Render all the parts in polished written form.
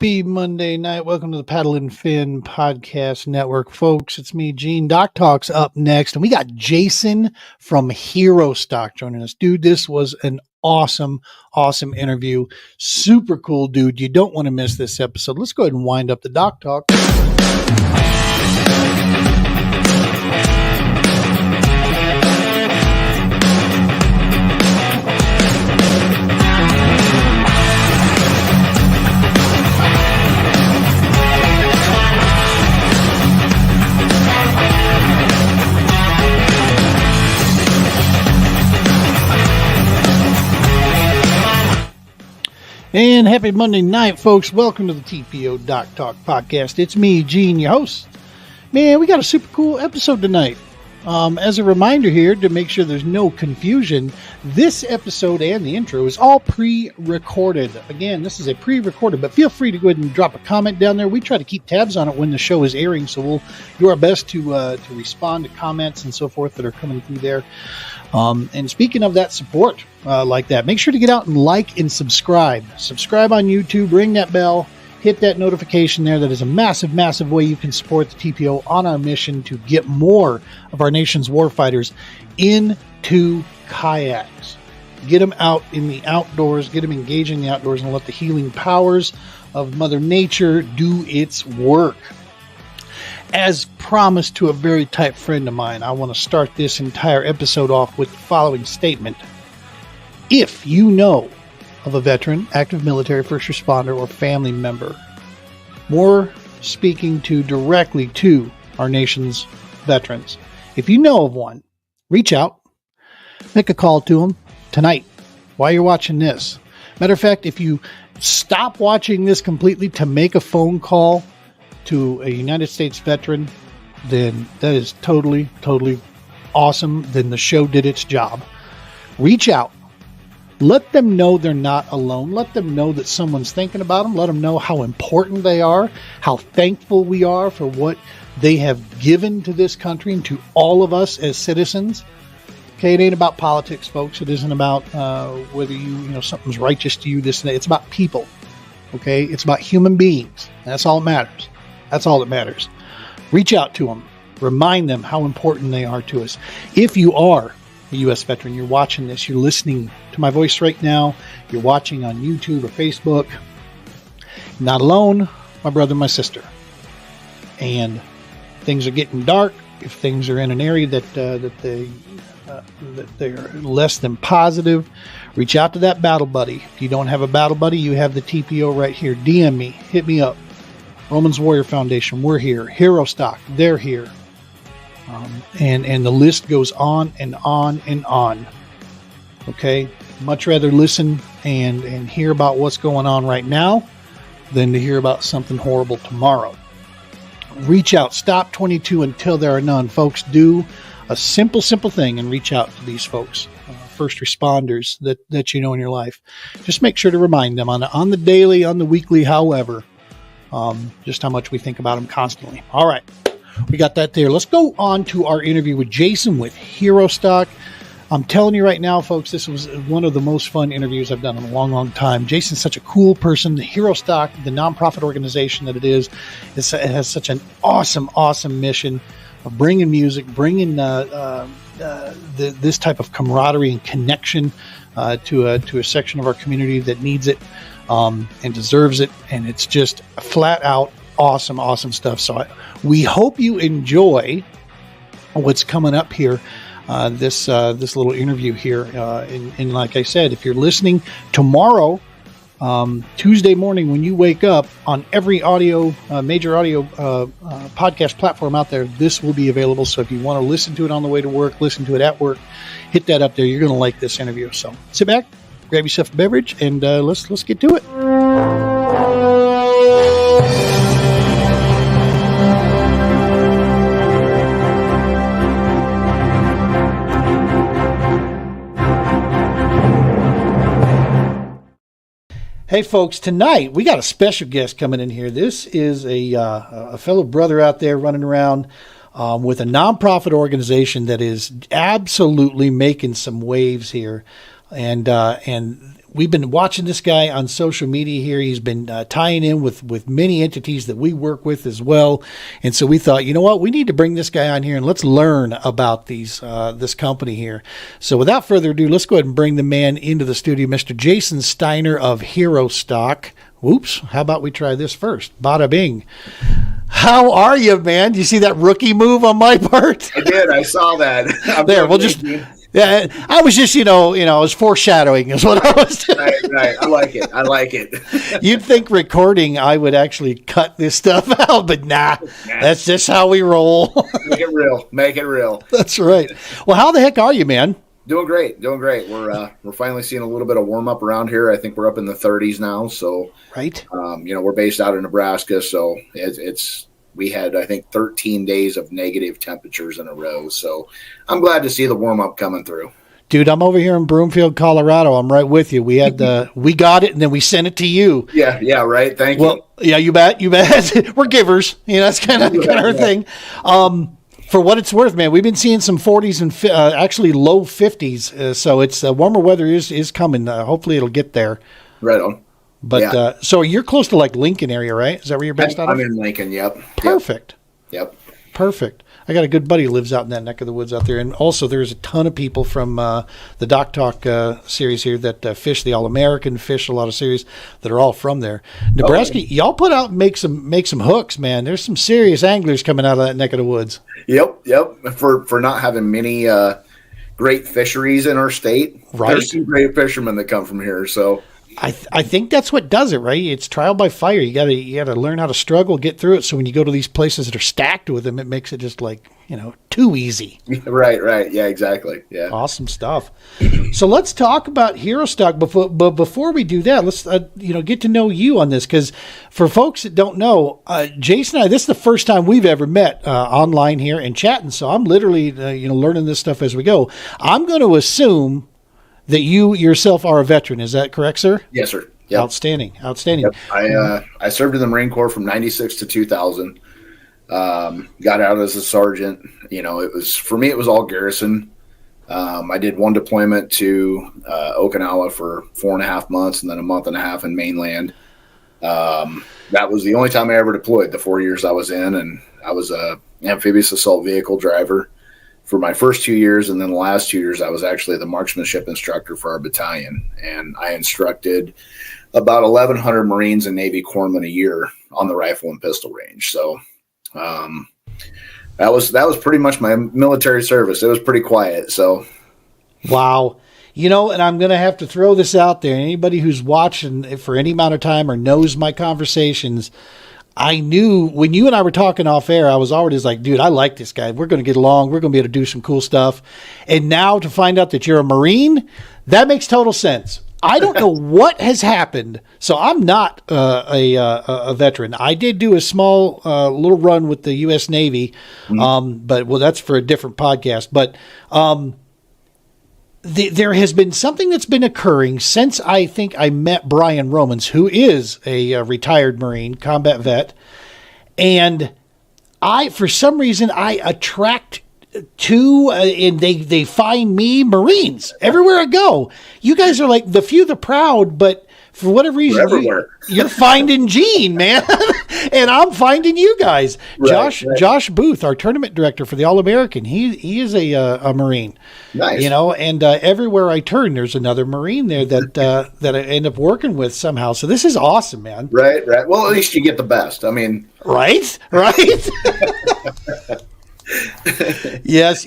Happy Monday night. Welcome to the Paddle and Fin Podcast Network, folks. It's me, Gene. Doc Talk's up next, and we got Jason from Herostock joining us. Dude, this was an awesome interview. Super cool, dude. You don't want to miss this episode. Let's go ahead and wind up the Doc Talk. And happy Monday night, folks. Welcome to the TPO Doc Talk Podcast. It's me, Gene, your host. Man, we got a super cool episode tonight. As a reminder here, to make sure there's no confusion, this episode and the intro is all pre-recorded. Again, this is a pre-recorded, but feel free to go ahead and drop a comment down there. We try to keep tabs on it when the show is airing, so we'll do our best to respond to comments and so forth that are coming through there. And speaking of that support, like that, make sure to get out and like and subscribe. Subscribe on YouTube, ring that bell, hit that notification there. That is a massive way you can support the TPO on our mission to get more of our nation's warfighters into kayaks. Get them out in the outdoors, get them engaged in the outdoors, and let the healing powers of Mother Nature do its work. As promised to a very tight friend of mine, I want to start this entire episode off with the following statement. If you know of a veteran, active military, first responder, or family member, more speaking to directly to our nation's veterans, if you know of one, reach out, make a call to them tonight while you're watching this. Matter of fact, if you stop watching this completely to make a phone call to a United States veteran, then that is totally awesome. Then the show did its job. Reach out. Let them know they're not alone. Let them know that someone's thinking about them. Let them know how important they are, how thankful we are for what they have given to this country and to all of us as citizens. Okay, it ain't about politics, folks. It isn't about whether something's righteous to you, this and that. It's about people. Okay, it's about human beings. That's all that matters. That's all that matters. Reach out to them. Remind them how important they are to us. If you are a U.S. veteran, you're watching this, you're listening to my voice right now, you're watching on YouTube or Facebook, not alone, my brother, my sister. And things are getting dark. If things are in an area that they're less than positive, reach out to that battle buddy. If you don't have a battle buddy, you have the TPO right here. DM me, hit me up. Romans Warrior Foundation, we're here. Herostock, they're here. And the list goes on and on and on. Okay? Much rather listen and hear about what's going on right now than to hear about something horrible tomorrow. Reach out. Stop 22 until there are none. Folks, do a simple thing and reach out to these folks, first responders that you know in your life. Just make sure to remind them on the daily, on the weekly, however, just how much we think about them constantly. All right. We got that there. Let's go on to our interview with Jason with Herostock. I'm telling you right now, folks, this was one of the most fun interviews I've done in a long time. Jason's such a cool person. The Herostock, the nonprofit organization that it is, it has such an awesome mission of bringing music, bringing this type of camaraderie and connection to a section of our community that needs it and deserves it. And it's just flat out awesome stuff. So we hope you enjoy what's coming up here. This little interview here. And like I said, if you're listening tomorrow, Tuesday morning when you wake up, on every major audio podcast platform out there, this will be available. So if you want to listen to it on the way to work, listen to it at work, hit that up there. You're going to like this interview. So sit back, grab yourself a beverage, and let's get to it. Hey folks, tonight we got a special guest coming in here. This is a fellow brother out there running around with a nonprofit organization that is absolutely making some waves here. And we've been watching this guy on social media here. He's been tying in with many entities that we work with as well. And so we thought, you know what, we need to bring this guy on here and let's learn about this company here. So without further ado, let's go ahead and bring the man into the studio, Mr. Jason Steiner of Herostock. Whoops, how about we try this first? Bada bing. How are you, man? Do you see that rookie move on my part? I did. I saw that. There, we'll just... Yeah, I was just, I was foreshadowing is what I was doing. Right. I like it. You'd think recording, I would actually cut this stuff out, but nah, that's just how we roll. Make it real. That's right. Well, how the heck are you, man? Doing great. We're finally seeing a little bit of warm up around here. I think we're up in the 30s now. So, right. We're based out of Nebraska, so we had, I think, 13 days of negative temperatures in a row. So I'm glad to see the warm up coming through. Dude, I'm over here in Broomfield, Colorado. I'm right with you. We had we got it and then we sent it to you. Yeah, right. Thank you. Well, yeah, you bet. We're givers. That's kind of our thing. For what it's worth, man, we've been seeing some 40s and actually low 50s. So it's warmer weather is coming. Hopefully it'll get there. Right on. But so you're close to like Lincoln area, right? Is that where you're based out of? I'm in Lincoln. Yep. Perfect. Yep. Perfect. I got a good buddy who lives out in that neck of the woods out there. And also there's a ton of people from the Doc Talk series here that fish the All-American, fish a lot of series that are all from there. Nebraska, y'all put out and make some hooks, man. There's some serious anglers coming out of that neck of the woods. Yep. For not having many great fisheries in our state. Right. There's some great fishermen that come from here, so... I think that's what does it, right? It's trial by fire. You gotta learn how to struggle, get through it. So when you go to these places that are stacked with them, it makes it just like too easy. Right. Yeah, exactly. Yeah. Awesome stuff. So let's talk about Herostock. Before we do that, let's get to know you on this, because for folks that don't know, Jason and I, this is the first time we've ever met online here and chatting. So I'm literally learning this stuff as we go. I'm going to assume that you yourself are a veteran. Is that correct, sir? Yes, sir. Yep. Outstanding. Yep. I served in the Marine Corps from 96 to 2000. Got out as a sergeant. For me, it was all garrison. I did one deployment to Okinawa for 4.5 months and then a month and a half in mainland. That was the only time I ever deployed, the 4 years I was in, and I was a amphibious assault vehicle driver for my first 2 years, and then the last 2 years I was actually the marksmanship instructor for our battalion, and I instructed about 1,100 Marines and Navy corpsmen a year on the rifle and pistol range. So that was pretty much my military service. It was pretty quiet. So wow. And I'm going to have to throw this out there. Anybody who's watching for any amount of time or knows my conversations, I knew when you and I were talking off air, I was already like, dude, I like this guy. We're going to get along. We're going to be able to do some cool stuff. And now to find out that you're a Marine, that makes total sense. I don't know what has happened. So I'm not a veteran. I did do a small little run with the U.S. Navy, but that's for a different podcast. But there has been something that's been occurring since I think I met Brian Romans, who is a retired Marine, combat vet. And for some reason, I attract to, and they find me Marines everywhere I go. You guys are like the few, the proud, but for whatever reason, you're finding Gene, man. And I'm finding you guys. Right. Josh Booth, our tournament director for the All-American, he is a Marine. Nice. And everywhere I turn, there's another Marine there that I end up working with somehow. So this is awesome, man. Right. Well, at least you get the best. I mean, right. Yes,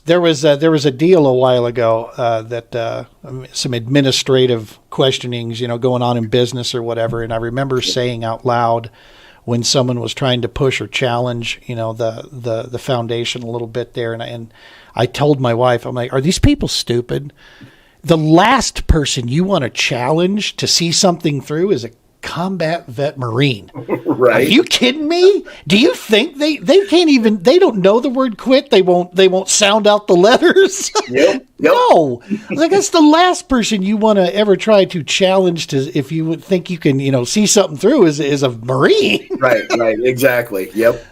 there was a deal a while ago that some administrative questionings, going on in business or whatever, and I remember saying out loud when someone was trying to push or challenge, the foundation a little bit there, and I told my wife, I'm like, are these people stupid? The last person you want to challenge to see something through is a combat vet Marine. Right. Are you kidding me? Do you think they can't even, they don't know the word quit? They won't sound out the letters. Yep. No. Like, that's the last person you want to ever try to challenge to, if you would think you can, see something through is a Marine. Right. Exactly. Yep.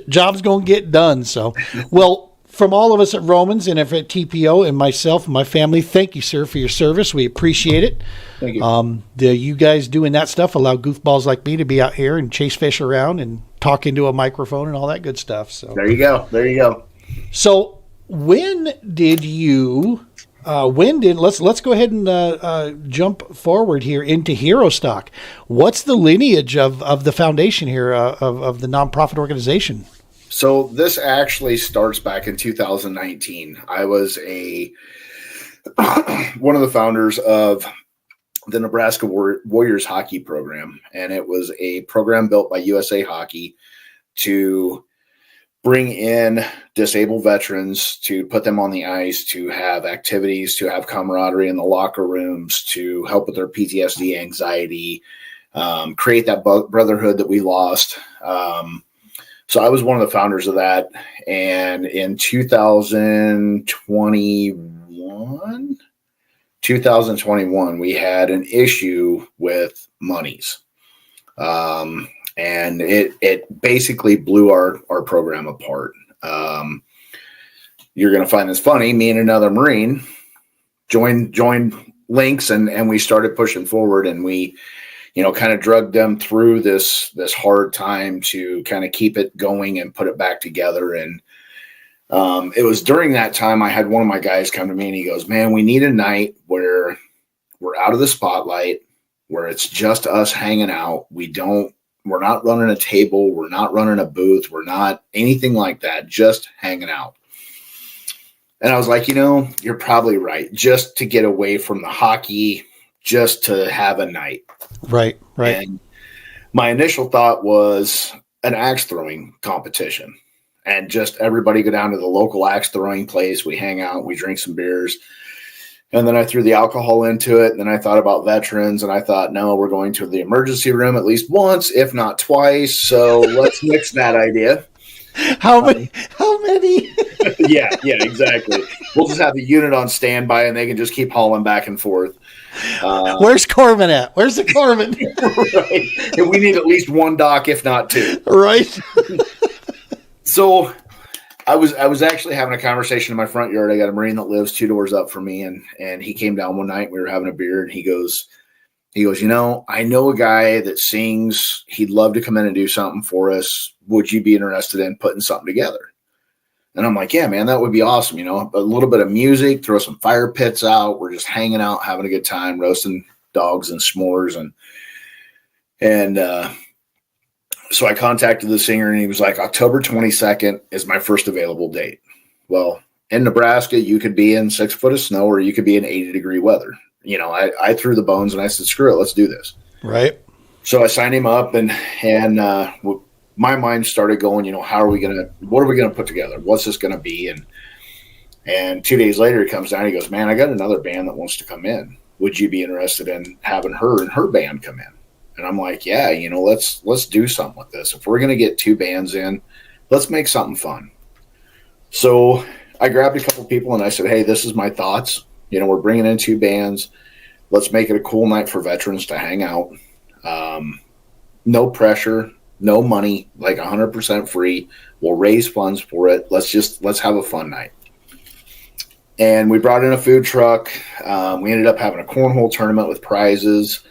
Job's going to get done. So, well, from all of us at Romans and at TPO and myself and my family, thank you, sir, for your service. We appreciate it. Thank you. You guys doing that stuff allow goofballs like me to be out here and chase fish around and talk into a microphone and all that good stuff. So there you go. So when did you? Let's go ahead and jump forward here into Herostock. What's the lineage of the foundation here of the nonprofit organization? So this actually starts back in 2019. I was one of the founders of the Nebraska Warriors hockey program, and it was a program built by USA Hockey to bring in disabled veterans, to put them on the ice, to have activities, to have camaraderie in the locker rooms, to help with their PTSD, anxiety, create that brotherhood that we lost. So I was one of the founders of that. And in 2021, we had an issue with monies. And it basically blew our program apart. You're going to find this funny. Me and another Marine joined links, and we started pushing forward, and we, kind of drugged them through this hard time to kind of keep it going and put it back together. And it was during that time I had one of my guys come to me and he goes, "Man, we need a night where we're out of the spotlight, where it's just us hanging out. We're not running a table. We're not running a booth. We're not anything like that. Just hanging out." And I was like, you're probably right. Just to get away from the hockey, just to have a night. Right. And my initial thought was an axe throwing competition, and just everybody go down to the local axe throwing place. We hang out, we drink some beers. And then I threw the alcohol into it. And then I thought about veterans, and I thought, no, we're going to the emergency room at least once, if not twice. So let's mix that idea. How many? Yeah, exactly. We'll just have the unit on standby, and they can just keep hauling back and forth. Where's Corman at? Where's the Corman? Right. And we need at least one dock, if not two. Right. So I was actually having a conversation in my front yard. I got a Marine that lives 2 doors up from me, and he came down one night. We were having a beer, and he goes, I know a guy that sings. He'd love to come in and do something for us. Would you be interested in putting something together? And I'm like, yeah, man, that would be awesome. A little bit of music, throw some fire pits out. We're just hanging out, having a good time, roasting dogs and s'mores. And so I contacted the singer, and he was like, October 22nd is my first available date. Well, in Nebraska, you could be in 6 foot of snow, or you could be in 80-degree weather. I threw the bones, and I said, screw it, let's do this. Right. So I signed him up, and my mind started going, what are we going to put together? What's this going to be? And 2 days later, he comes down, he goes, man, I got another band that wants to come in. Would you be interested in having her and her band come in? And I'm like, yeah, let's do something with this. If we're going to get 2 bands in, let's make something fun. So I grabbed a couple people and I said, hey, this is my thoughts. We're bringing in 2 bands. Let's make it a cool night for veterans to hang out. No pressure, no money, like 100% free. We'll raise funds for it. Let's have a fun night. And we brought in a food truck. We ended up having a cornhole tournament with prizes.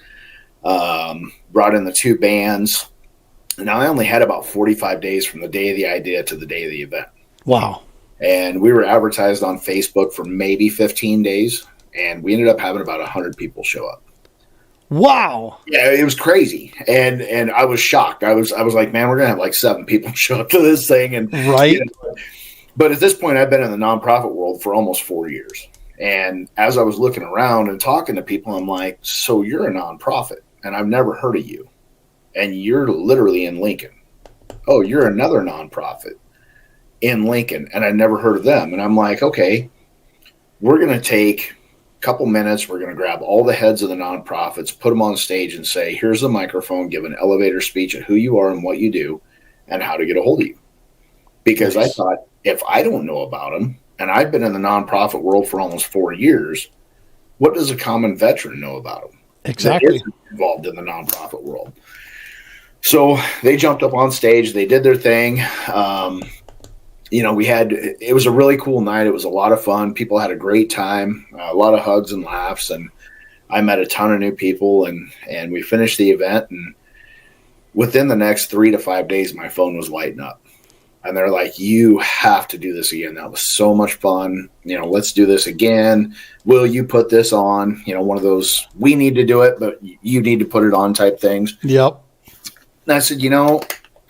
Brought in the 2 bands. And I only had about 45 days from the day of the idea to the day of the event. Wow. And we were advertised on Facebook for maybe 15 days. And we ended up having about 100 people show up. Wow. Yeah, it was crazy. And I was shocked. I was like, man, we're going to have like 7 people show up to this thing. And right. But at this point, I've been in the nonprofit world for almost 4 years. And as I was looking around and talking to people, I'm like, so you're a nonprofit, and I've never heard of you. And you're literally in Lincoln. Oh, you're another nonprofit in Lincoln, and I never heard of them. And I'm like, okay, we're going to take a couple minutes. We're going to grab all the heads of the nonprofits, put them on stage and say, here's the microphone, give an elevator speech of who you are and what you do and how to get a hold of you. Because nice. I thought, if I don't know about them, and I've been in the nonprofit world for almost 4 years, what does a common veteran know about them? Exactly. Involved in the nonprofit world. So they jumped up on stage. They did their thing. it was a really cool night. It was a lot of fun. People had a great time, a lot of hugs and laughs, and I met a ton of new people, and we finished the event. And within the next 3 to 5 days, my phone was lighting up. And they're like, you have to do this again. That was so much fun. Let's do this again. Will you put this on? One of those, we need to do it, but you need to put it on type things. Yep. And I said,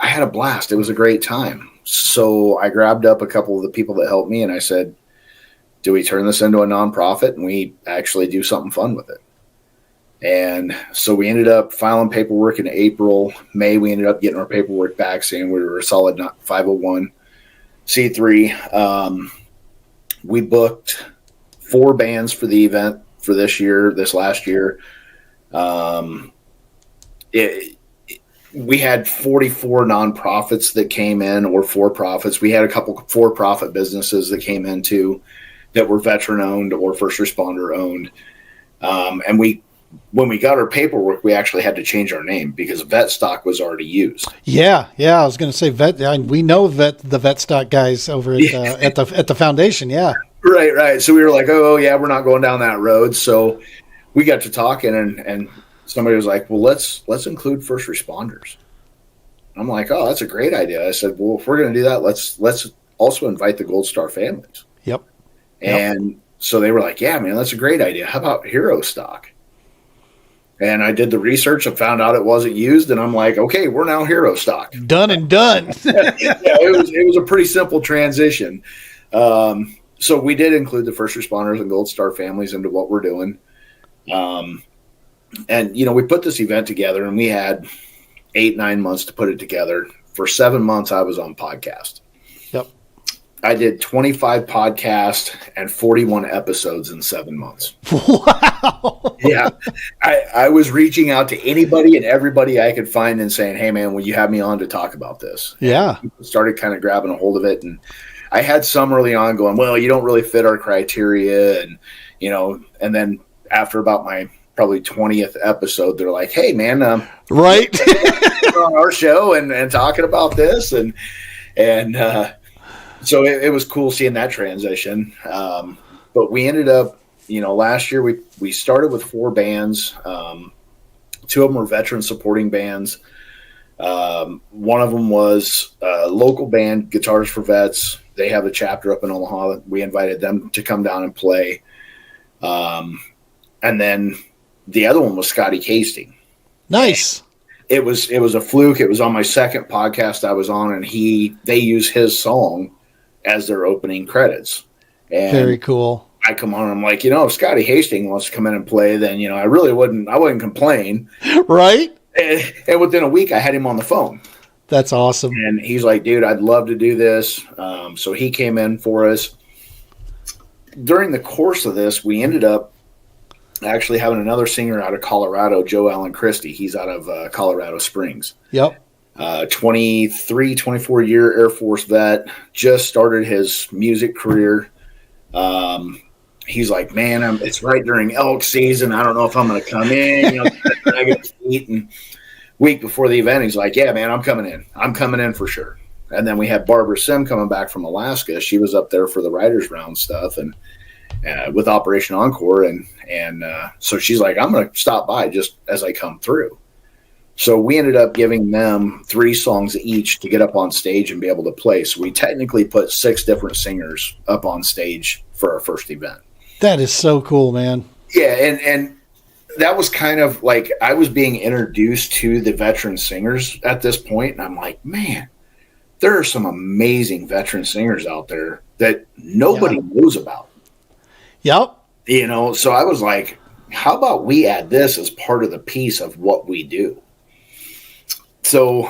I had a blast. It was a great time. So I grabbed up a couple of the people that helped me, and I said, do we turn this into a nonprofit and we actually do something fun with it? And so we ended up filing paperwork in April. May, we ended up getting our paperwork back saying we were a solid 501c3. We booked 4 bands for the event for this last year. We had 44 nonprofits that came in, or for-profits. We had a couple for-profit businesses that came in too that were veteran-owned or first responder-owned. And when we got our paperwork, we actually had to change our name because Herostock was already used. Yeah. I was going to say we know the Herostock guys over at the foundation. Yeah. Right. So we were like, oh yeah, we're not going down that road. So we got to talking, and somebody was like, well, let's include first responders. I'm like, oh, that's a great idea. I said, well, if we're going to do that, let's also invite the Gold Star families. Yep. And so they were like, yeah, man, that's a great idea. How about Herostock? And I did the research and found out it wasn't used. And I'm like, okay, we're now Herostock. Done and done. It was a pretty simple transition. So we did include the first responders and Gold Star families into what we're doing. And, we put this event together, and we had 8-9 months to put it together. For 7 months, I was on podcast. Yep. I did 25 podcasts and 41 episodes in 7 months. Wow. Yeah. I was reaching out to anybody and everybody I could find and saying, hey, man, will you have me on to talk about this? Yeah. And started kind of grabbing a hold of it. And I had some early on going, well, you don't really fit our criteria. And, and then after about my probably 20th episode, they're like, hey, man, right. on our show and talking about this. And so it was cool seeing that transition. But we ended up, last year we started with 4 bands. 2 of them were veteran supporting bands. One of them was a local band, Guitars for Vets. They have a chapter up in Omaha. We invited them to come down and play. And then the other one was Scotty Casting. Nice. It was a fluke. It was on my second podcast I was on, and they use his song as their opening credits. And very cool. I come on, and I'm like, if Scotty Hastings wants to come in and play, then I wouldn't complain. Right. And within a week I had him on the phone. That's awesome. And he's like, dude, I'd love to do this. So he came in for us. During the course of this, we ended up actually having another singer out of Colorado, Joe Allen Christie. He's out of Colorado Springs. Yep. 24-year Air Force vet, just started his music career. He's like, man, it's right during elk season. I don't know if I'm going to come in. I get to eat. And week before the event, he's like, yeah, man, I'm coming in. I'm coming in for sure. And then we had Barbara Sim coming back from Alaska. She was up there for the Writers Round stuff and with Operation Encore. And so she's like, I'm going to stop by just as I come through. So we ended up giving them 3 songs each to get up on stage and be able to play. So we technically put 6 different singers up on stage for our first event. That is so cool, man. Yeah, and that was kind of like I was being introduced to the veteran singers at this point, and I'm like, man, there are some amazing veteran singers out there that nobody knows about. Yep. So I was like, how about we add this as part of the piece of what we do? So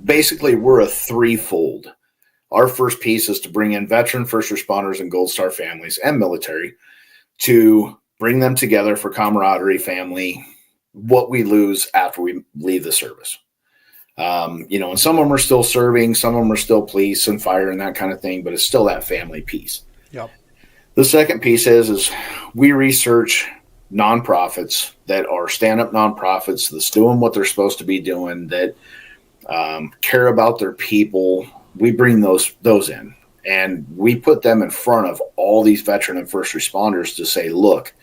basically, we're a threefold. Our first piece is to bring in veteran first responders and Gold Star families and military to bring them together for camaraderie, family, what we lose after we leave the service. And some of them are still serving, some of them are still police and fire and that kind of thing, but it's still that family piece. Yep. The second piece is we research nonprofits that are stand-up nonprofits that's doing what they're supposed to be doing, that care about their people, we bring those in, and we put them in front of all these veteran and first responders to say, look,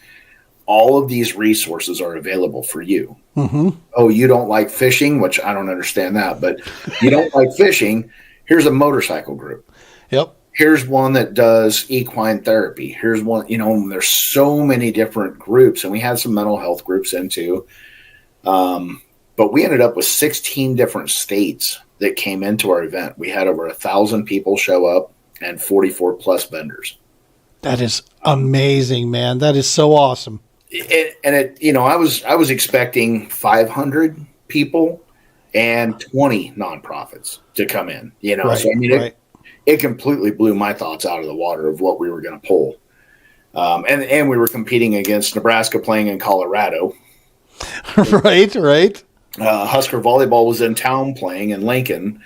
all of these resources are available for you. Mm-hmm. Oh, you don't like fishing, which I don't understand that, but you don't like fishing. Here's a motorcycle group. Yep. Here's one that does equine therapy. Here's one, there's so many different groups, and we had some mental health groups in too. But we ended up with 16 different states that came into our event. We had over 1,000 people show up and 44 plus vendors. That is amazing, man. That is so awesome. I was expecting 500 people and 20 nonprofits to come in, Right, so I mean, right. it completely blew my thoughts out of the water of what we were going to pull. And we were competing against Nebraska playing in Colorado. Right. Husker volleyball was in town playing in Lincoln,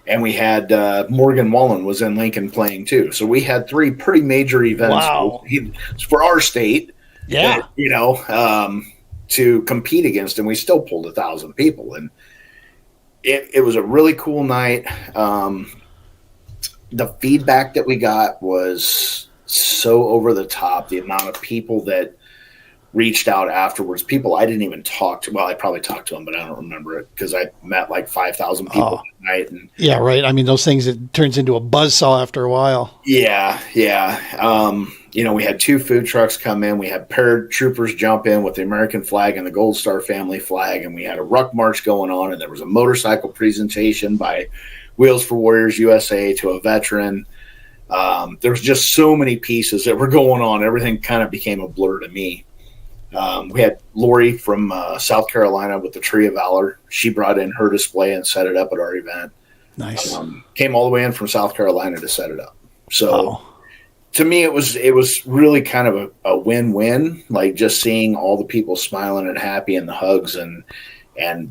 and we had Morgan Wallen was in Lincoln playing too. So we had 3 pretty major events for our state. Yeah. To compete against, and we still pulled 1,000 people, and it was a really cool night. The feedback that we got was so over the top. The amount of people that reached out afterwards, people I didn't even talk to. Well, I probably talked to them, but I don't remember it because I met like 5,000 people that night. And yeah, right. I mean, those things, it turns into a buzzsaw after a while. Yeah. We had 2 food trucks come in. We had paratroopers jump in with the American flag and the Gold Star family flag, and we had a ruck march going on, and there was a motorcycle presentation by Wheels for Warriors USA to a veteran. There was just so many pieces that were going on. Everything kind of became a blur to me. We had Lori from South Carolina with the Tree of Valor. She brought in her display and set it up at our event. Nice. Came all the way in from South Carolina to set it up. So to me, it was really kind of a win-win, like just seeing all the people smiling and happy and the hugs and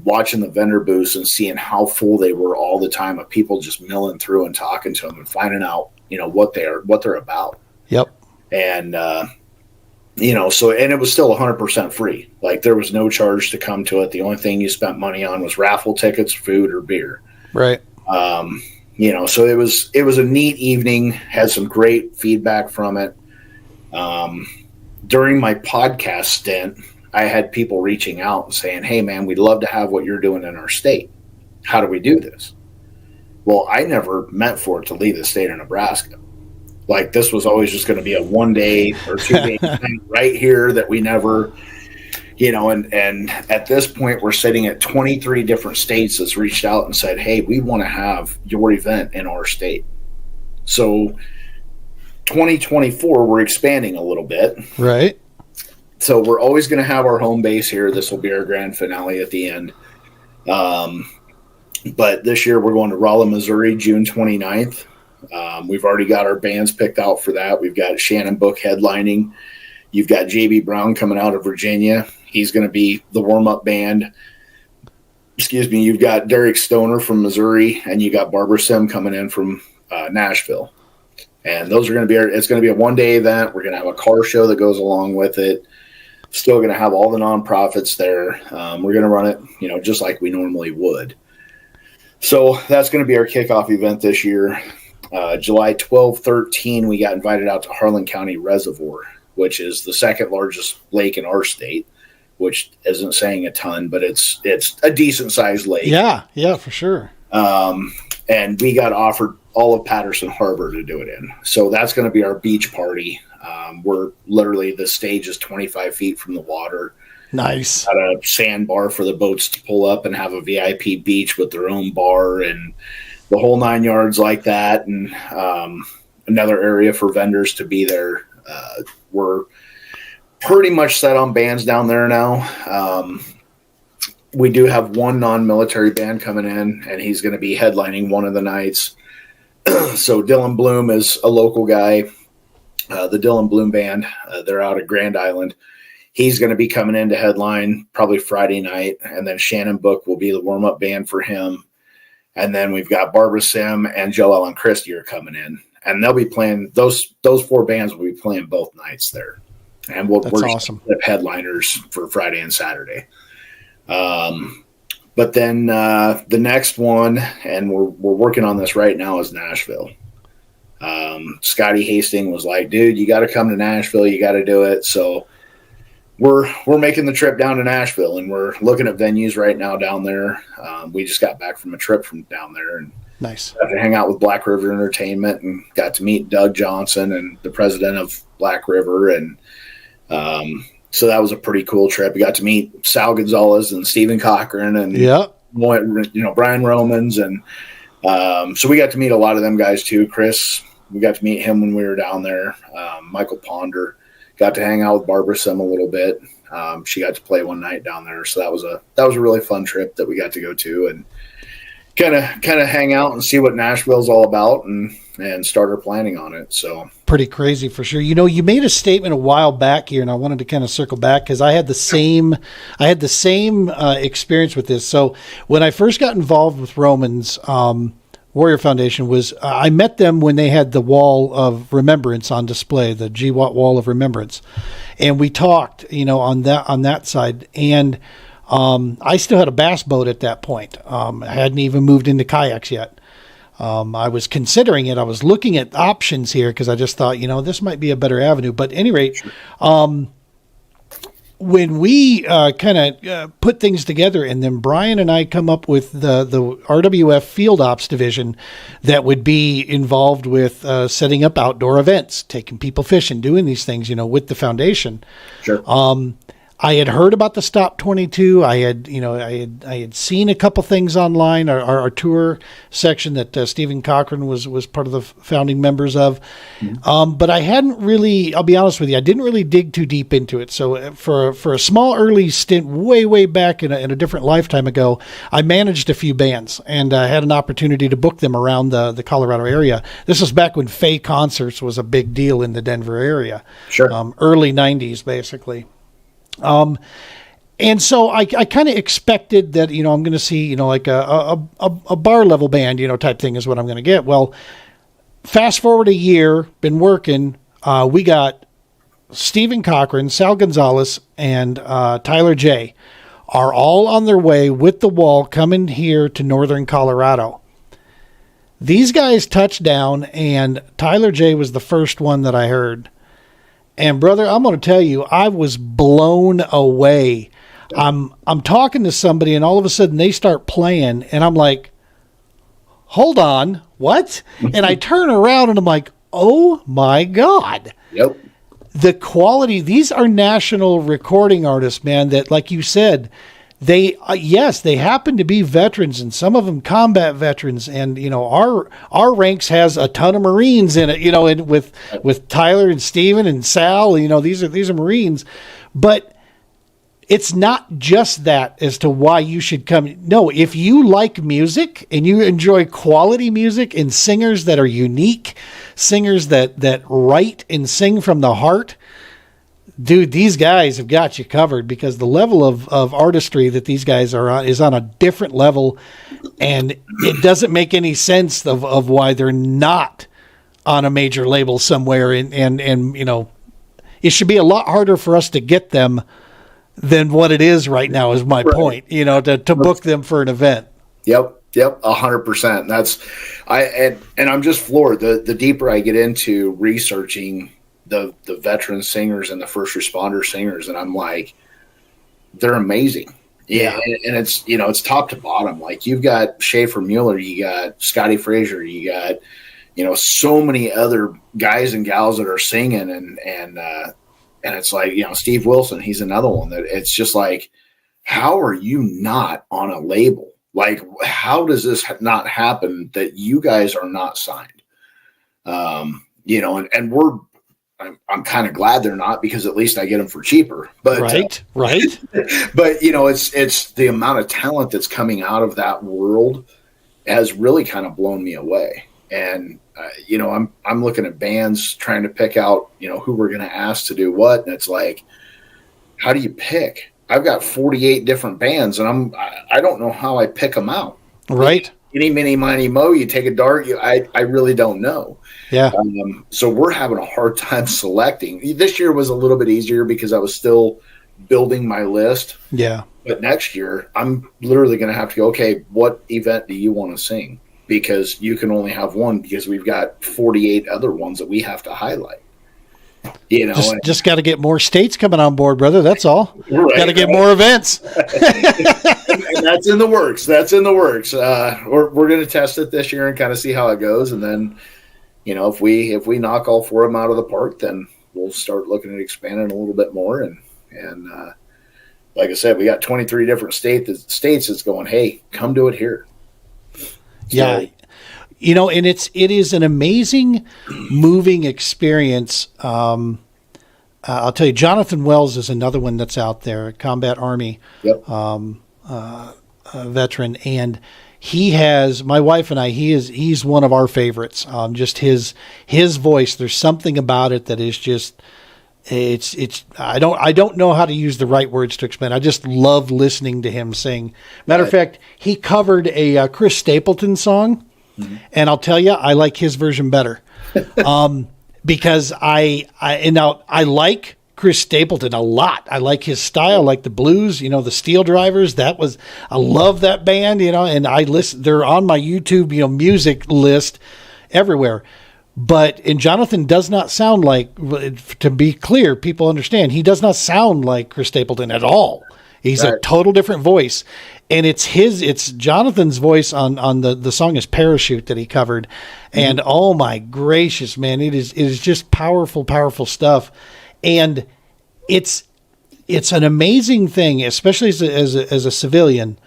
watching the vendor booths and seeing how full they were all the time of people just milling through and talking to them and finding out, what they're about. Yep. And, and it was still 100% free. Like there was no charge to come to it. The only thing you spent money on was raffle tickets, food, or beer. Right. So it was a neat evening, had some great feedback from it. During my podcast stint, I had people reaching out and saying, hey man, we'd love to have what you're doing in our state. How do we do this? Well, I never meant for it to leave the state of Nebraska. Like this was always just going to be a 1-day or 2-day thing right here that we never, and at this point we're sitting at 23 different states that's reached out and said, hey, we want to have your event in our state. So 2024, we're expanding a little bit. Right. So we're always going to have our home base here. This will be our grand finale at the end. But this year we're going to Rolla, Missouri, June 29th. We've already got our bands picked out for that. We've got Shannon Book headlining. You've got JB Brown coming out of Virginia. He's going to be the warm-up band. You've got Derek Stoner from Missouri, and you got Barbara Sim coming in from Nashville. And those are going to be it's going to be a 1-day event. We're going to have a car show that goes along with it. Still going to have all the nonprofits there. We're going to run it, just like we normally would. So that's going to be our kickoff event this year. July 12, 13, we got invited out to Harlan County Reservoir, which is the second largest lake in our state, which isn't saying a ton, but it's a decent sized lake. Yeah, for sure. And we got offered all of Patterson Harbor to do it in. So that's going to be our beach party. We're literally, the stage is 25 feet from the water. Nice. Got a sandbar for the boats to pull up and have a VIP beach with their own bar and the whole 9 yards like that. And another area for vendors to be there. We're pretty much set on bands down there now. We do have one non-military band coming in, and he's going to be headlining one of the nights. So Dylan Bloom is a local guy. The Dylan Bloom Band, they're out of Grand Island. He's going to be coming in to headline probably Friday night, and then Shannon Book will be the warm-up band for him. And then we've got Barbara Sim and Joe Ellen Christie are coming in, and they'll be playing those 4 bands will be playing both nights there. And we're awesome. Headliners for Friday and Saturday. But then the next one, and we're working on this right now, is Nashville. Scotty Hastings was like, dude, you got to come to Nashville. You got to do it. So we're making the trip down to Nashville, and we're looking at venues right now down there. We just got back from a trip from down there, and nice. Got to hang out with Black River Entertainment, and got to meet Doug Johnson and the president of Black River. And so that was a pretty cool trip. We got to meet Sal Gonzalez and Stephen Cochran and Brian Romans. And so we got to meet a lot of them guys too. Chris, we got to meet him when we were down there. Michael Ponder, got to hang out with Barbara Sim a little bit. She got to play one night down there. So that was a really fun trip that we got to go to and kind of hang out and see what Nashville's all about and start our planning on it. So pretty crazy for sure. You know, you made a statement a while back here, and I wanted to kind of circle back because I had the same experience with this. So when I first got involved with Romans Warrior Foundation, was I met them when they had the Wall of Remembrance on display, the GWAT Wall of Remembrance, and we talked, you know, on that side. And I still had a bass boat at that point. I hadn't even moved into kayaks yet. I was considering it. I was looking at options here because I just thought, you know, this might be a better avenue. But at any rate, when we kind of put things together, and then Brian and I come up with the RWF Field Ops Division that would be involved with setting up outdoor events, taking people fishing, doing these things, you know, with the foundation. Sure. I had heard about the Stop 22. I had seen a couple things online. Our tour section that Stephen Cochran was part of the founding members of, but I hadn't really. I'll be honest with you, I didn't really dig too deep into it. So for a small early stint, way back in a different lifetime ago, I managed a few bands and had an opportunity to book them around the Colorado area. This was back when Fay Concerts was a big deal in the Denver area. Sure. Early '90s, basically. And so I kind of expected that, you know, I'm going to see, you know, like a bar level band, you know, type thing is what I'm going to get. Well, fast forward a year, been working. We got Stephen Cochran, Sal Gonzalez, and Tyler J are all on their way with the Wall coming here to Northern Colorado. These guys touched down, and Tyler J was the first one that I heard. And brother, I'm going to tell you, I was blown away. I'm talking to somebody, and all of a sudden they start playing, and I'm like, hold on, what? And I turn around and I'm like, oh my God. Yep. The quality, these are national recording artists, man, that, like you said, they, yes, they happen to be veterans, and some of them combat veterans. And, you know, our ranks has a ton of Marines in it, you know, and with Tyler and Steven and Sal, you know, these are Marines, but it's not just that as to why you should come. No, if you like music and you enjoy quality music and singers that are unique, singers that write and sing from the heart, dude, these guys have got you covered, because the level of artistry that these guys are on is on a different level, and it doesn't make any sense of why they're not on a major label somewhere. And you know, it should be a lot harder for us to get them than what it is right now, is my point, you know, to book them for an event. Yep. 100%. That's and I'm just floored. The deeper I get into researching the veteran singers and the first responder singers, and I'm like, they're amazing. Yeah. And it's, you know, it's top to bottom. Like, you've got Schaefer Mueller, you got Scotty Frazier, you got, you know, so many other guys and gals that are singing, and it's like, you know, Steve Wilson, he's another one that it's just like, how are you not on a label? Like, how does this not happen that you guys are not signed? You know, and I'm kind of glad they're not, because at least I get them for cheaper. But right. But you know, it's the amount of talent that's coming out of that world has really kind of blown me away. And you know, I'm looking at bands trying to pick out, you know, who we're going to ask to do what, and it's like, how do you pick? I've got 48 different bands, and I don't know how I pick them out. Right. Any, mini, miny, mo, you take a dart. I really don't know. Yeah. So we're having a hard time selecting. This year was a little bit easier because I was still building my list. Yeah. But next year, I'm literally going to have to go, okay, what event do you want to sing? Because you can only have one because we've got 48 other ones that we have to highlight. You know, just got to get more states coming on board, brother. That's all. Right, got to get more events. And that's in the works. We're going to test it this year and kind of see how it goes. And then, you know, if we knock all 4 of them out of the park, then we'll start looking at expanding a little bit more. And like I said, we got 23 different states that's going, hey, come do it here. So, yeah. You know, and it is an amazing, moving experience. I'll tell you, Jonathan Wells is another one that's out there, Combat Army veteran, and he has my wife and I. He's one of our favorites. Just his voice. There's something about it that is just. It's I don't know how to use the right words to explain. I just love listening to him sing. Matter of fact, he covered a Chris Stapleton song. Mm-hmm. And I'll tell you, I like his version better, because I like Chris Stapleton a lot. I like his style, I like the blues, you know, the Steel Drivers. I love that band, you know, and they're on my YouTube, you know, music list everywhere. And Jonathan does not sound like, to be clear, people understand, he does not sound like Chris Stapleton at all. He's a total different voice. And it's Jonathan's voice on the song is Parachute that he covered. And oh my gracious, man, it is just powerful, powerful stuff. And it's an amazing thing, especially as a civilian,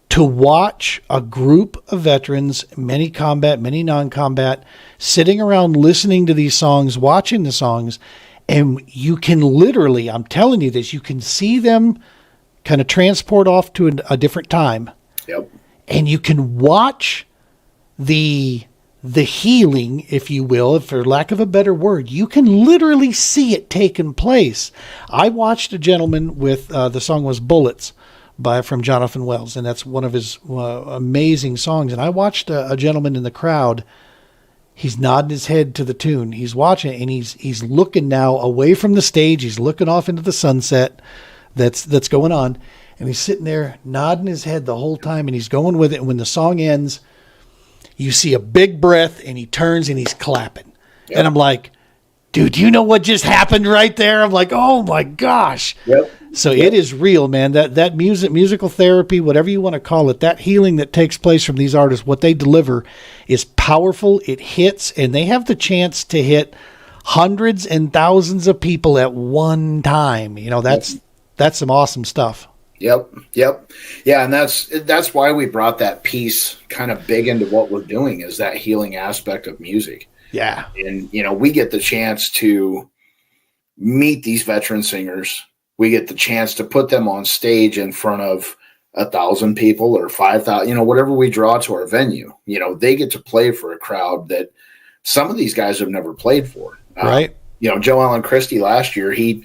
to watch a group of veterans, many combat, many non-combat, sitting around listening to these songs, watching the songs, and you can literally, I'm telling you this, you can see them kind of transport off to a different time. Yep. And you can watch the healing, if you will, for lack of a better word. You can literally see it taking place. I watched a gentleman with, the song was Bullets from Jonathan Wells, and that's one of his amazing songs. And I watched a gentleman in the crowd. He's nodding his head to the tune. He's watching it, and he's looking now away from the stage. He's looking off into the sunset that's going on, and he's sitting there nodding his head the whole time, and he's going with it. And when the song ends, you see a big breath, and he turns and he's clapping. Yep. And I'm like, dude, you know what just happened right there? I'm like, oh my gosh. Yep. So it is real, man. That musical therapy, whatever you want to call it, that healing that takes place from these artists, what they deliver is powerful. It hits, and they have the chance to hit hundreds and thousands of people at one time. You know, that's some awesome stuff. Yep. Yeah, and that's why we brought that piece kind of big into what we're doing, is that healing aspect of music. Yeah. And, you know, we get the chance to meet these veteran singers. We get the chance to put them on stage in front of 1,000 people or 5,000, you know, whatever we draw to our venue. You know, they get to play for a crowd that some of these guys have never played for. Right. You know, Joe Allen Christie last year, he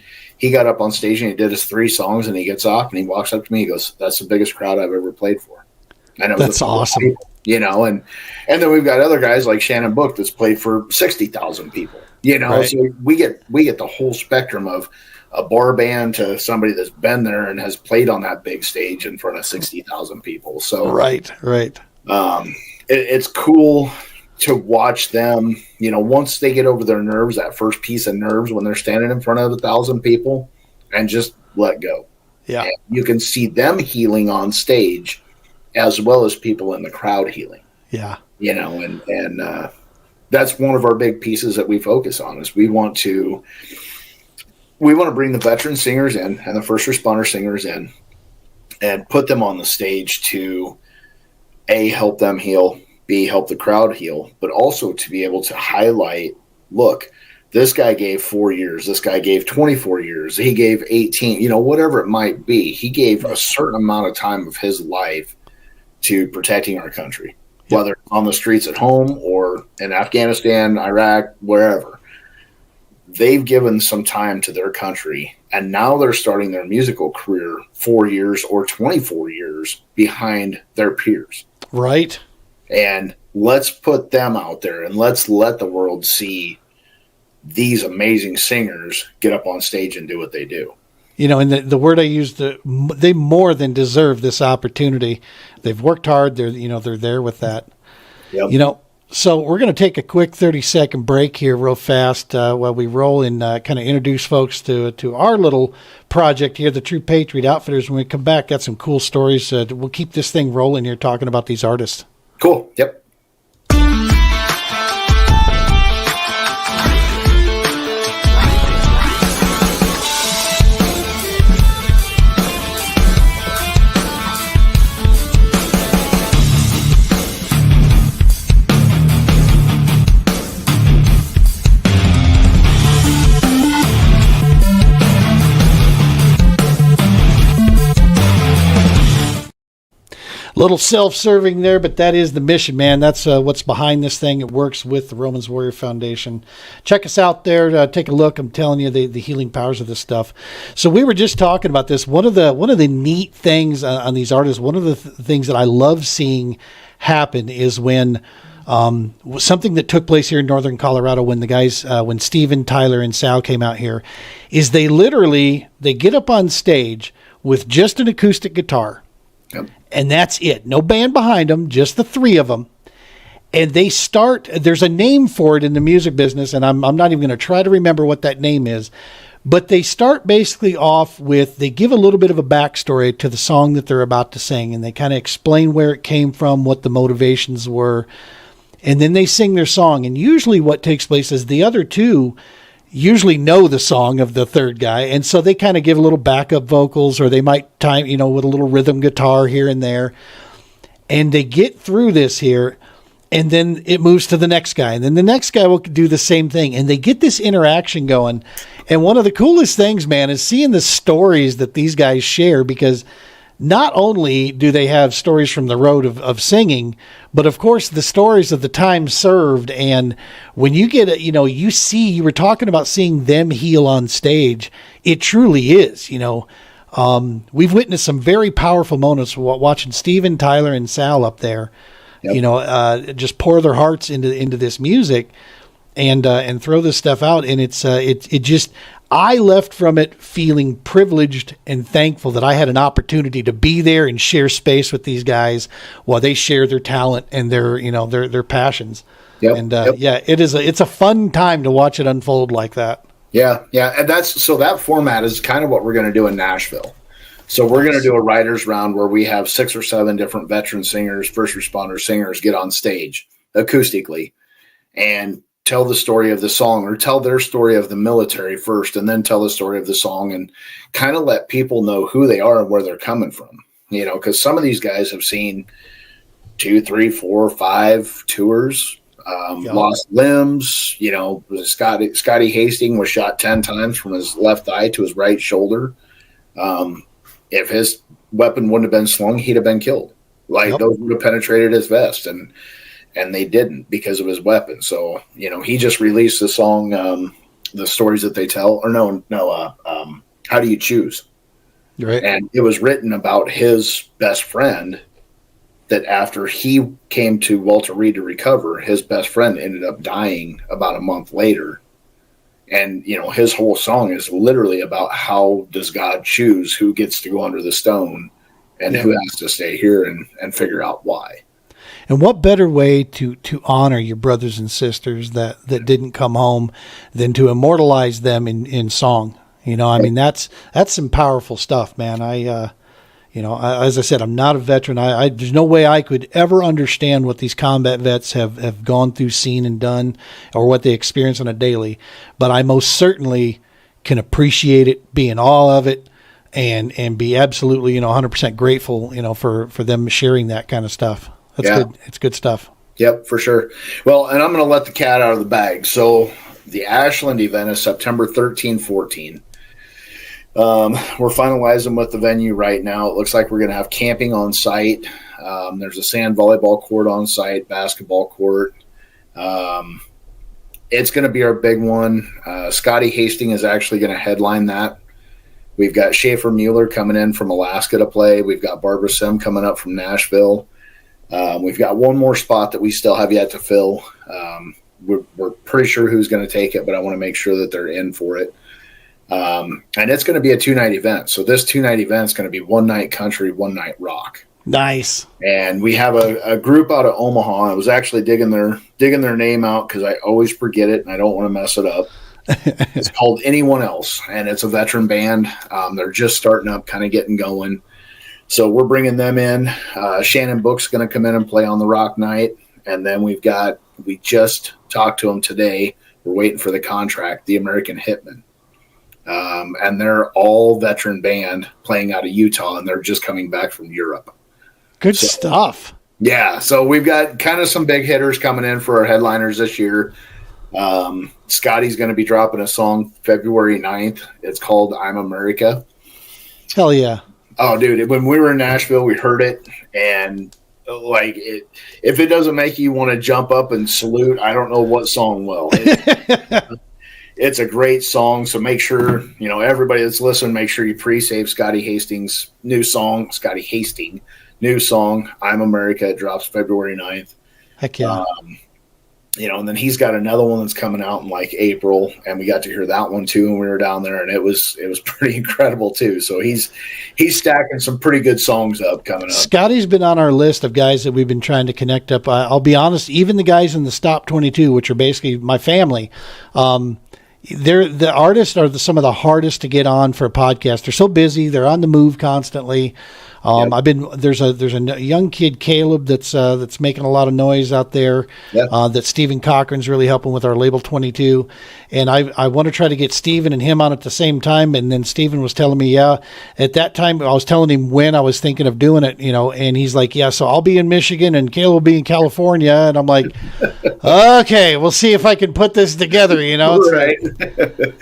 got up on stage and he did his 3 songs, and he gets off and he walks up to me. He goes, "That's the biggest crowd I've ever played for." And it was that's awesome. People, you know, and then we've got other guys like Shannon Book that's played for 60,000 people. You know, right. So we get the whole spectrum of a bar band to somebody that's been there and has played on that big stage in front of 60,000 people. So right. It's cool to watch them, you know, once they get over their nerves, that first piece of nerves when they're standing in front of 1,000 people, and just let go. Yeah. And you can see them healing on stage as well as people in the crowd healing. Yeah. You know, and that's one of our big pieces that we focus on, is we want to bring the veteran singers in and the first responder singers in and put them on the stage to A, help them heal, B, help the crowd heal, but also to be able to highlight, look, this guy gave 4 years, this guy gave 24 years, he gave 18, you know, whatever it might be. He gave a certain amount of time of his life to protecting our country, whether on the streets at home or in Afghanistan, Iraq, wherever. They've given some time to their country, and now they're starting their musical career 4 years or 24 years behind their peers. Right. And let's put them out there, and let's let the world see these amazing singers get up on stage and do what they do. And the word I used, they more than deserve this opportunity. They've worked hard. They're there with that. Yep. So we're going to take a quick 30-second break here real fast while we roll and kind of introduce folks to our little project here, the True Patriot Outfitters. When we come back, got some cool stories. We'll keep this thing rolling here talking about these artists. Cool. Yep. Little self-serving there, but that is the mission, man. That's what's behind this thing. It works with the Romans Warrior Foundation. Check us out there. Take a look. I'm telling you the healing powers of this stuff. So we were just talking about this. One of the neat things on these artists, one of the things that I love seeing happen is when something that took place here in northern Colorado when the guys, when Steven, Tyler, and Sal came out here, is they get up on stage with just an acoustic guitar. Yep. And that's it. No band behind them, just the three of them. And they start, there's a name for it in the music business, and I'm not even going to try to remember what that name is. But they start basically off with, they give a little bit of a backstory to the song that they're about to sing, and they kind of explain where it came from, what the motivations were. And then they sing their song. And usually what takes place is the other two usually know the song of the third guy, and so they kind of give a little backup vocals, or they might time, with a little rhythm guitar here and there, and they get through this here, and then it moves to the next guy, and then the next guy will do the same thing, and they get this interaction going. And one of the coolest things, man, is seeing the stories that these guys share, because not only do they have stories from the road of singing, but of course the stories of the time served. And when you get you were talking about seeing them heal on stage. It truly is, we've witnessed some very powerful moments watching Steven, Tyler, and Sal up there, yep. Just pour their hearts into this music and throw this stuff out. And it just, I left from it feeling privileged and thankful that I had an opportunity to be there and share space with these guys while they share their talent and their passions. Yep. And it's a fun time to watch it unfold like that. Yeah. And that format is kind of what we're going to do in Nashville. So we're going to do a writers round where we have 6 or 7 different veteran singers, first responder singers get on stage acoustically and tell the story of the song, or tell their story of the military first, and then tell the story of the song, and kind of let people know who they are and where they're coming from. Because some of these guys have seen 2, 3, 4, 5 tours, lost limbs. Scotty Hastings was shot 10 times from his left thigh to his right shoulder. If his weapon wouldn't have been slung, he'd have been killed. Those would have penetrated his vest, and they didn't because of his weapon. So, he just released the song, The Stories That They Tell, or How Do You Choose? Right. And it was written about his best friend, that after he came to Walter Reed to recover, his best friend ended up dying about a month later. And, his whole song is literally about how does God choose who gets to go under the stone and who has to stay here and figure out why. And what better way to honor your brothers and sisters that didn't come home than to immortalize them in song? I mean, that's some powerful stuff, man. As I said, I'm not a veteran. There's no way I could ever understand what these combat vets have gone through, seen, and done, or what they experience on a daily. But I most certainly can appreciate it, be in awe of it, and be absolutely, 100% grateful, for them sharing that kind of stuff. That's good. It's good stuff. Yep, for sure. Well, and I'm going to let the cat out of the bag. So the Ashland event is September 13, 14. We're finalizing with the venue right now. It looks like we're going to have camping on site. There's a sand volleyball court on site, basketball court. It's going to be our big one. Scotty Hastings is actually going to headline that. We've got Schaefer Mueller coming in from Alaska to play. We've got Barbara Sim coming up from Nashville. We've got one more spot that we still have yet to fill. We're pretty sure who's going to take it, but I want to make sure that they're in for it. And it's going to be a 2-night event. So this 2-night event is going to be 1 night country, 1 night rock. Nice. And we have a group out of Omaha. I was actually digging their name out because I always forget it and I don't want to mess it up. It's called Anyone Else, and it's a veteran band. They're just starting up, kind of getting going. So we're bringing them in. Shannon Book's going to come in and play on the rock night. And then we just talked to them today. We're waiting for the contract, the American Hitmen. And they're all veteran band playing out of Utah, and they're just coming back from Europe. Good stuff. Yeah, so we've got kind of some big hitters coming in for our headliners this year. Scotty's going to be dropping a song February 9th. It's called I'm America. Hell yeah. Oh, dude, when we were in Nashville, we heard it, and if it doesn't make you want to jump up and salute, I don't know what song will. It's a great song, so make sure, everybody that's listening, make sure you pre-save Scotty Hastings' new song, I'm America. It drops February 9th. Heck yeah. And then he's got another one that's coming out in like April, and we got to hear that one too when we were down there, and it was pretty incredible too. So he's stacking some pretty good songs up coming up. Scotty's been on our list of guys that we've been trying to connect up. I'll be honest, even the guys in the Stop 22, which are basically my family, the artists are some of the hardest to get on for a podcast. They're so busy. They're on the move constantly. Yep. There's a young kid, Caleb, that's making a lot of noise out there. Yep. That Stephen Cochran's really helping with our Label 22, and I want to try to get Stephen and him on at the same time. And then Stephen was telling me, at that time I was telling him when I was thinking of doing it, and he's like, yeah, so I'll be in Michigan and Caleb will be in California, and I'm like, okay, we'll see if I can put this together. It's right.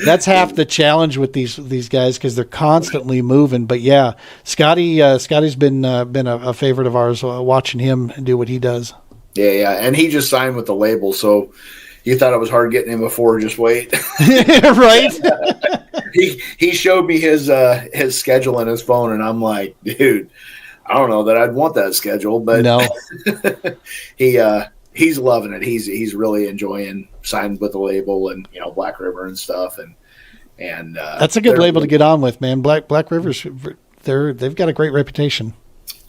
That's half the challenge with these guys because they're constantly moving. But yeah, Scotty's been a favorite of ours, watching him do what he does. Yeah, and he just signed with the label, so you thought it was hard getting him before. Just wait, right? he showed me his schedule on his phone, and I'm like, dude, I don't know that I'd want that schedule, but no, he's loving it. He's really enjoying signing with the label and Black River and stuff, and that's a good label to get on with, man. Black River's. They've got a great reputation.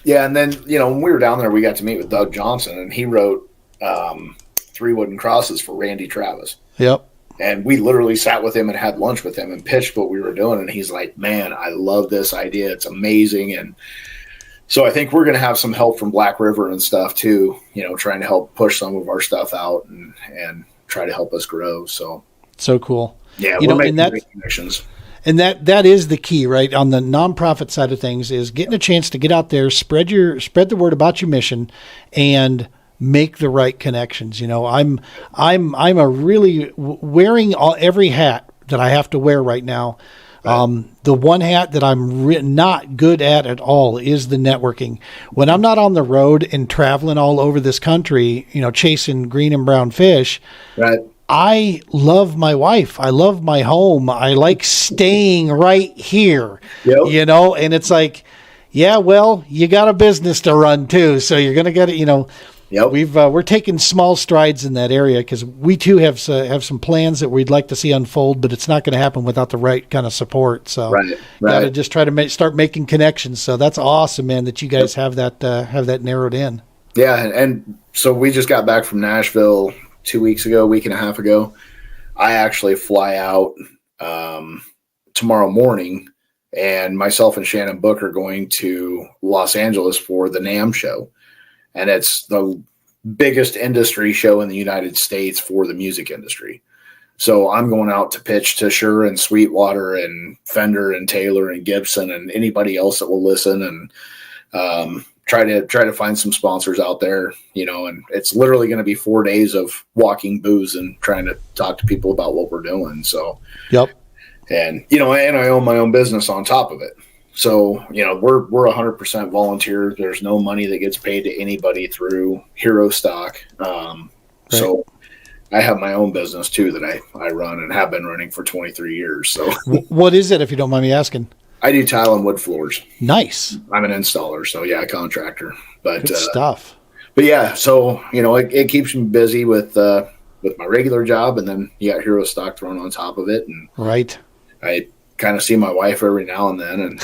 Yeah, and then when we were down there, we got to meet with Doug Johnson, and he wrote 3 Wooden Crosses for Randy Travis. Yep. And we literally sat with him and had lunch with him and pitched what we were doing, and he's like, "Man, I love this idea. It's amazing." And so I think we're going to have some help from Black River and stuff too. Trying to help push some of our stuff out and try to help us grow. So cool. Yeah, we're making great connections. And that is the key, right? On the nonprofit side of things is getting a chance to get out there, spread the word about your mission, and make the right connections. I'm a really wearing every hat that I have to wear right now. Right. The one hat that I'm not good at all is the networking. When I'm not on the road and traveling all over this country, chasing green and brown fish, right. I love my wife. I love my home. I like staying right here, yep. And it's like, yeah, well, you got a business to run too. So you're going to get it, Yep. We're taking small strides in that area because we too have some plans that we'd like to see unfold, but it's not going to happen without the right kind of support. So got to just try to start making connections. So that's awesome, man, that you guys have that narrowed in. Yeah. And so we just got back from Nashville 2 weeks ago, week and a half ago. I actually fly out tomorrow morning, and myself and Shannon Book are going to Los Angeles for the NAMM show. And it's the biggest industry show in the United States for the music industry. So I'm going out to pitch to Shure and Sweetwater and Fender and Taylor and Gibson and anybody else that will listen, and try to find some sponsors out there, and it's literally going to be 4 days of walking booths and trying to talk to people about what we're doing. So, yep. And, and I own my own business on top of it. So, we're 100% volunteer. There's no money that gets paid to anybody through Herostock. Right. So I have my own business too that I run and have been running for 23 years. So what is it, if you don't mind me asking? I do tile and wood floors. Nice. I'm an installer, so yeah, contractor. But good stuff. But yeah, so it keeps me busy with my regular job, and then you got Herostock thrown on top of it, and right. kind of see my wife every now and then. And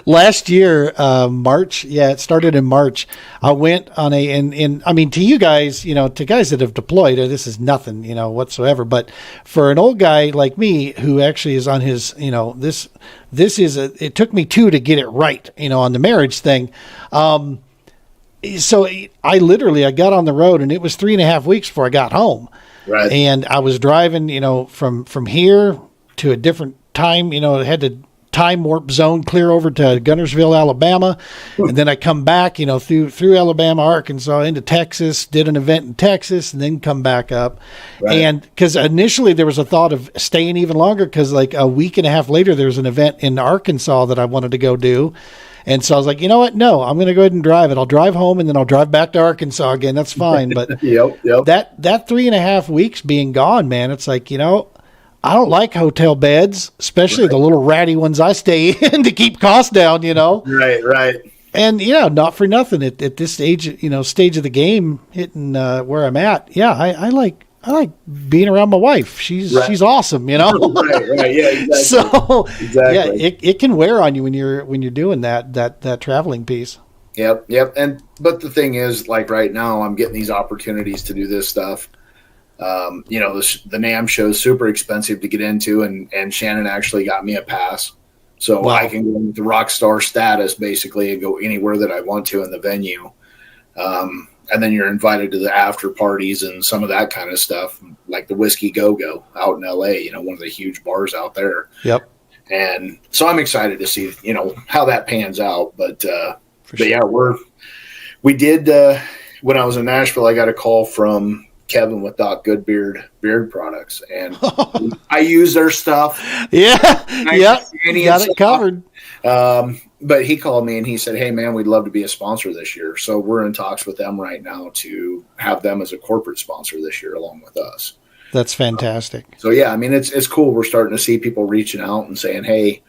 last year, March, it started in March. I went on I mean, to you guys, to guys that have deployed, this is nothing, whatsoever. But for an old guy like me who actually is on his, it took me 2 to get it right, on the marriage thing. So I got on the road and it was 3.5 weeks before I got home. Right. And I was driving, from here to a different time, had to time warp zone clear over to Gunnersville, Alabama. And then I come back, through Alabama, Arkansas into Texas, did an event in Texas and then come back up. Right. And because initially there was a thought of staying even longer because like a week and a half later, there was an event in Arkansas that I wanted to go do. And so I was like, you know what? No, I'm going to go ahead and drive it. I'll drive home and then I'll drive back to Arkansas again. That's fine. But yep. that 3.5 weeks being gone, man, it's like, I don't like hotel beds, especially the little ratty ones I stay in to keep costs down, Right. And not for nothing at this stage of the game, hitting where I'm at. Yeah, I like being around my wife. She's awesome, Right. Yeah, exactly. So exactly. Yeah, it can wear on you when you're doing that traveling piece. Yep. But the thing is, like right now, I'm getting these opportunities to do this stuff. The NAMM show is super expensive to get into, and Shannon actually got me a pass, so wow. I can go with the rock star status basically and go anywhere that I want to in the venue. And then you're invited to the after parties and some of that kind of stuff, like the Whiskey Go-Go out in LA, one of the huge bars out there. Yep. And so I'm excited to see, how that pans out. But yeah, we did, when I was in Nashville, I got a call from Kevin with Doc Goodbeard beard products, and I use their stuff. Yeah. You got it covered. But he called me and he said, hey man, we'd love to be a sponsor this year. So we're in talks with them right now to have them as a corporate sponsor this year along with us. That's fantastic. So yeah, I mean, it's cool. We're starting to see people reaching out and saying, hey,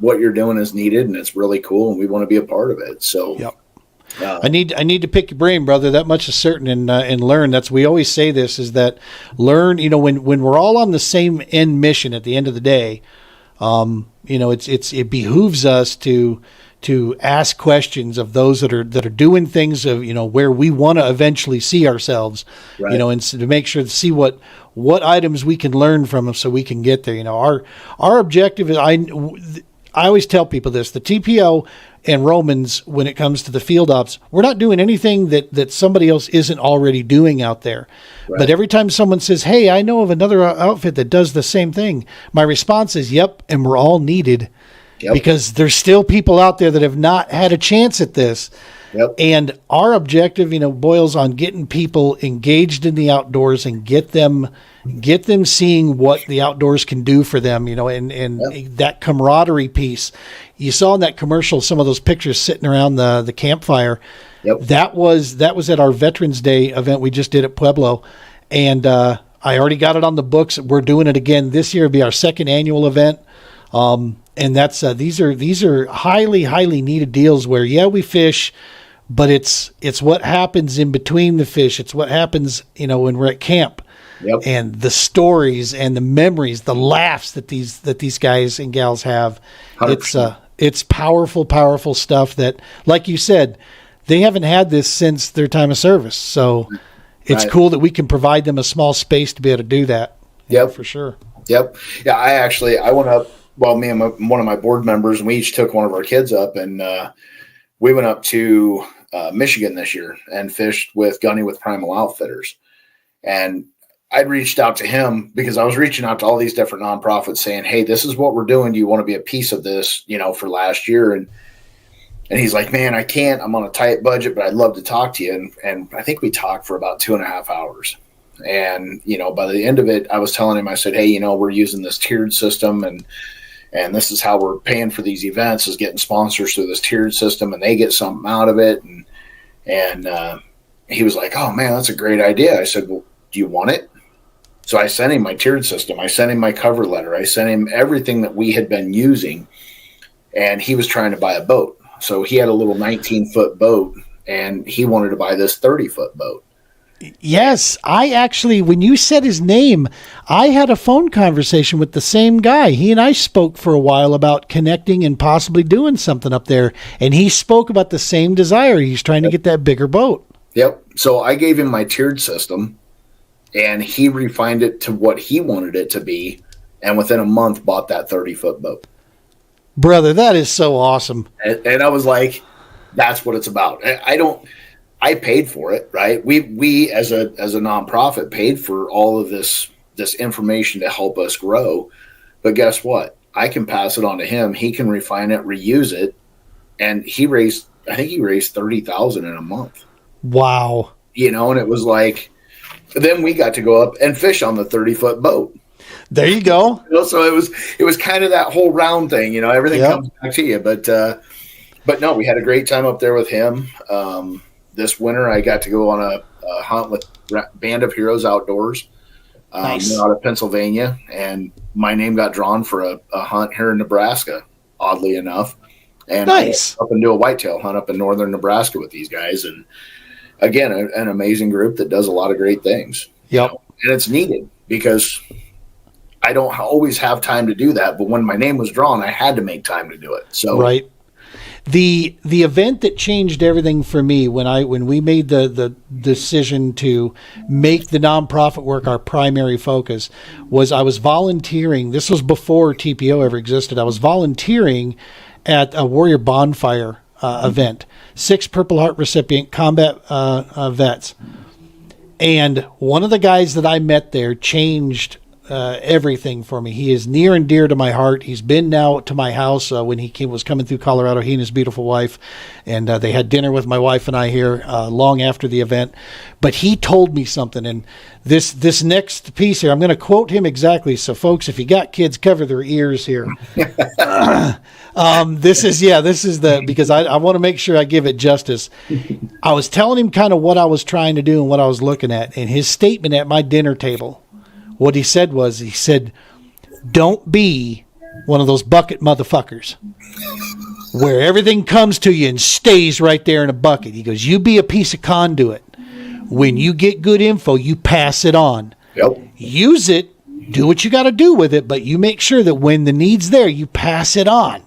what you're doing is needed and it's really cool and we want to be a part of it. So yep. I need to pick your brain, brother. That much is certain, and learn. We always say this is that learn. When we're all on the same end mission at the end of the day, it behooves us to ask questions of those that are doing things of where we want to eventually see ourselves, right. And so to make sure to see what items we can learn from them so we can get there. Our objective is I always tell people this: the TPO and Romans, when it comes to the field ops, we're not doing anything that somebody else isn't already doing out there. Right. But every time someone says, hey, I know of another outfit that does the same thing, my response is, yep, and we're all needed. Yep. Because there's still people out there that have not had a chance at this. Yep. And our objective, boils on getting people engaged in the outdoors and get them seeing what the outdoors can do for them, and yep. that camaraderie piece. You saw in that commercial some of those pictures sitting around the campfire. Yep. That was at our Veterans Day event we just did at Pueblo. And I already got it on the books. We're doing it again this year. It'll be our second annual event. And that's these are highly, highly needed deals where, we fish, but it's what happens in between the fish. It's what happens, when we're at camp. Yep. And the stories and the memories, the laughs that these guys and gals have. 100%. It's powerful, powerful stuff that, like you said, they haven't had this since their time of service. So it's right. Cool that we can provide them a small space to be able to do that. Yep. For sure. Yep. Yeah. I went up, me and one of my board members, and we each took one of our kids up, and we went up to Michigan this year and fished with Gunny with Primal Outfitters. And I'd reached out to him because I was reaching out to all these different nonprofits saying, hey, this is what we're doing. Do you want to be a piece of this, for last year? And he's like, man, I can't. I'm on a tight budget, but I'd love to talk to you. And I think we talked for about 2.5 hours. And, by the end of it, I was telling him, I said, hey, we're using this tiered system, and this is how we're paying for these events, is getting sponsors through this tiered system, and they get something out of it. And he was like, oh man, that's a great idea. I said, well, do you want it? So I sent him my tiered system. I sent him my cover letter. I sent him everything that we had been using, and he was trying to buy a boat. So he had a little 19-foot boat, and he wanted to buy this 30-foot boat. Yes, I actually, when you said his name, I had a phone conversation with the same guy. He and I spoke for a while about connecting and possibly doing something up there. And he spoke about the same desire. He's trying to get that bigger boat. Yep. So I gave him my tiered system, and he refined it to what he wanted it to be. And within a month, bought that 30-foot boat. Brother, that is so awesome. And I was like, that's what it's about. I paid for it, right? We as a nonprofit paid for all of this information to help us grow. But guess what? I can pass it on to him. He can refine it, reuse it, and I think he raised $30,000 in a month. Wow. And it was like, then we got to go up and fish on the 30-foot boat. There you go. So it was kind of that whole round thing. Everything comes back to you. But no, we had a great time up there with him. This winter, I got to go on a hunt with Band of Heroes Outdoors Nice. out of Pennsylvania, and my name got drawn for a hunt here in Nebraska, oddly enough. And Nice. I went up and do a whitetail hunt up in northern Nebraska with these guys, and again, an amazing group that does a lot of great things. Yep. And it's needed because I don't always have time to do that, but when my name was drawn, I had to make time to do it. So right. The event that changed everything for me when we made the decision to make the nonprofit work our primary focus was I was volunteering. This was before TPO ever existed. I was volunteering at a Warrior Bonfire event. 6 Purple Heart recipient combat vets. And one of the guys that I met there changed everything for me. He is near and dear to my heart. He's been now to my house when he was coming through Colorado, he and his beautiful wife, and they had dinner with my wife and I here long after the event. But he told me something, and this next piece here, I'm going to quote him exactly. So folks, if you got kids, cover their ears here. This is because I want to make sure I give it justice. I was telling him kind of what I was trying to do and what I was looking at, and his statement at my dinner table, what he said, don't be one of those bucket motherfuckers where everything comes to you and stays right there in a bucket. He goes, you be a piece of conduit. When you get good info, you pass it on. Yep. Use it, do what you got to do with it, but you make sure that when the need's there, you pass it on.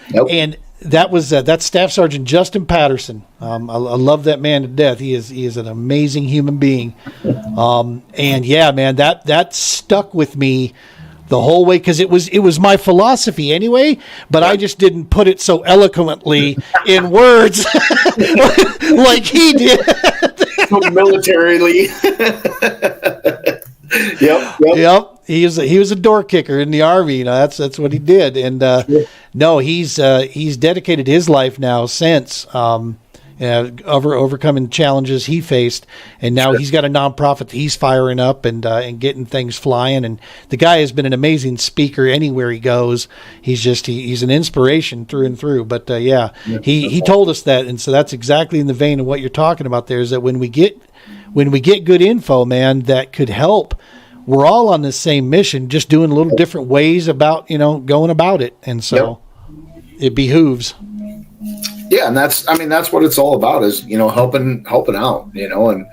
Yep. And that was that's Staff Sergeant Justin Patterson. I love that man to death. He is an amazing human being. And yeah, man, that stuck with me the whole way because it was my philosophy anyway. But I just didn't put it so eloquently in words like he did. So militarily. Yep. He was a door kicker in the Army. That's what he did. And no, he's dedicated his life now since overcoming challenges he faced, and now he's got a nonprofit that he's firing up and getting things flying. And the guy has been an amazing speaker anywhere he goes. He's an inspiration through and through. But he told us that, and so that's exactly in the vein of what you're talking about. There is that when we get good info, man, that could help. We're all on the same mission, just doing a little different ways about, going about it. And so it behooves. Yeah. And that's what it's all about is, helping out, and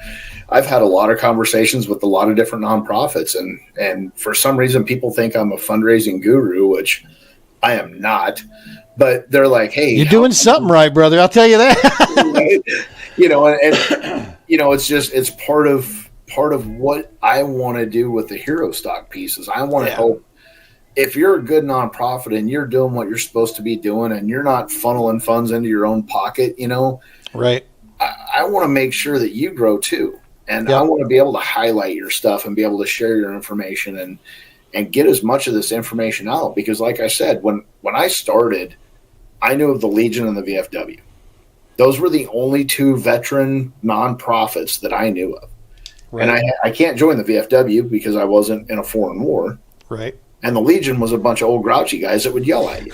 I've had a lot of conversations with a lot of different nonprofits, and for some reason people think I'm a fundraising guru, which I am not, but they're like, hey, you're doing something right, brother. I'll tell you that. It's part of what I want to do with the Herostock pieces. I want to help. If you're a good nonprofit and you're doing what you're supposed to be doing and you're not funneling funds into your own pocket, right. I want to make sure that you grow too. And I want to be able to highlight your stuff and be able to share your information and get as much of this information out. Because like I said, when I started, I knew of the Legion and the VFW. Those were the only 2 veteran nonprofits that I knew of. Right. And I can't join the VFW because I wasn't in a foreign war. Right. And the Legion was a bunch of old grouchy guys that would yell at you.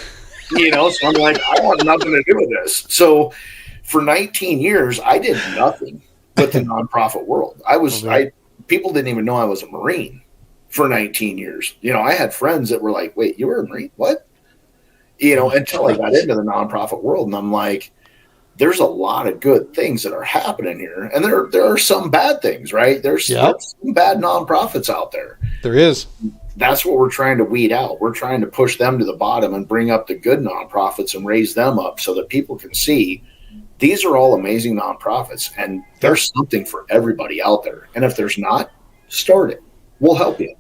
So I'm like, I want nothing to do with this. So for 19 years, I did nothing with the nonprofit world. People didn't even know I was a Marine for 19 years. I had friends that were like, wait, you were a Marine? What? Until I got into the nonprofit world. And I'm like, there's a lot of good things that are happening here, and there are some bad things, right? There's some bad nonprofits out there. There is. That's what we're trying to weed out. We're trying to push them to the bottom and bring up the good nonprofits and raise them up so that people can see these are all amazing nonprofits, and there's something for everybody out there. And if there's not, start it. We'll help you.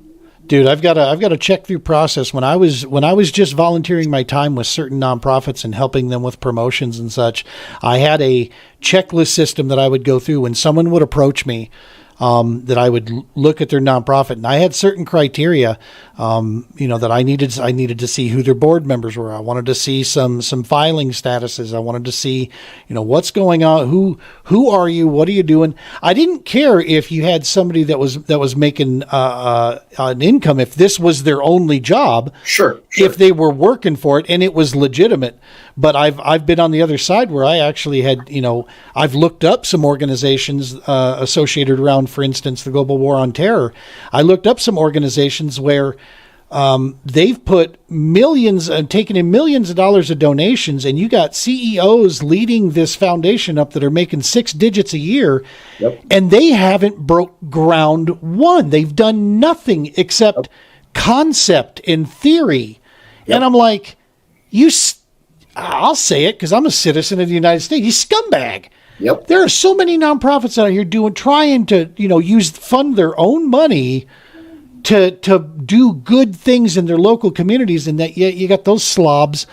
Dude, I've got a check through process. When I was just volunteering my time with certain nonprofits and helping them with promotions and such, I had a checklist system that I would go through when someone would approach me. That I would look at their nonprofit, and I had certain criteria, that I needed to see who their board members were. I wanted to see some filing statuses. I wanted to see, what's going on. Who are you? What are you doing? I didn't care if you had somebody that was making an income, if this was their only job. Sure. If they were working for it and it was legitimate. But I've been on the other side where I actually had, I've looked up some organizations associated around, for instance, the Global War on Terror. I looked up some organizations where they've put millions and taken in millions of dollars of donations, and you got CEOs leading this foundation up that are making 6 digits a year, and they haven't broke ground one. They've done nothing except concept and theory. And I'm like, I'll say it because I'm a citizen of the United States. You scumbag. Yep. There are so many nonprofits out here trying to fund their own money to do good things in their local communities, and that you got those slobs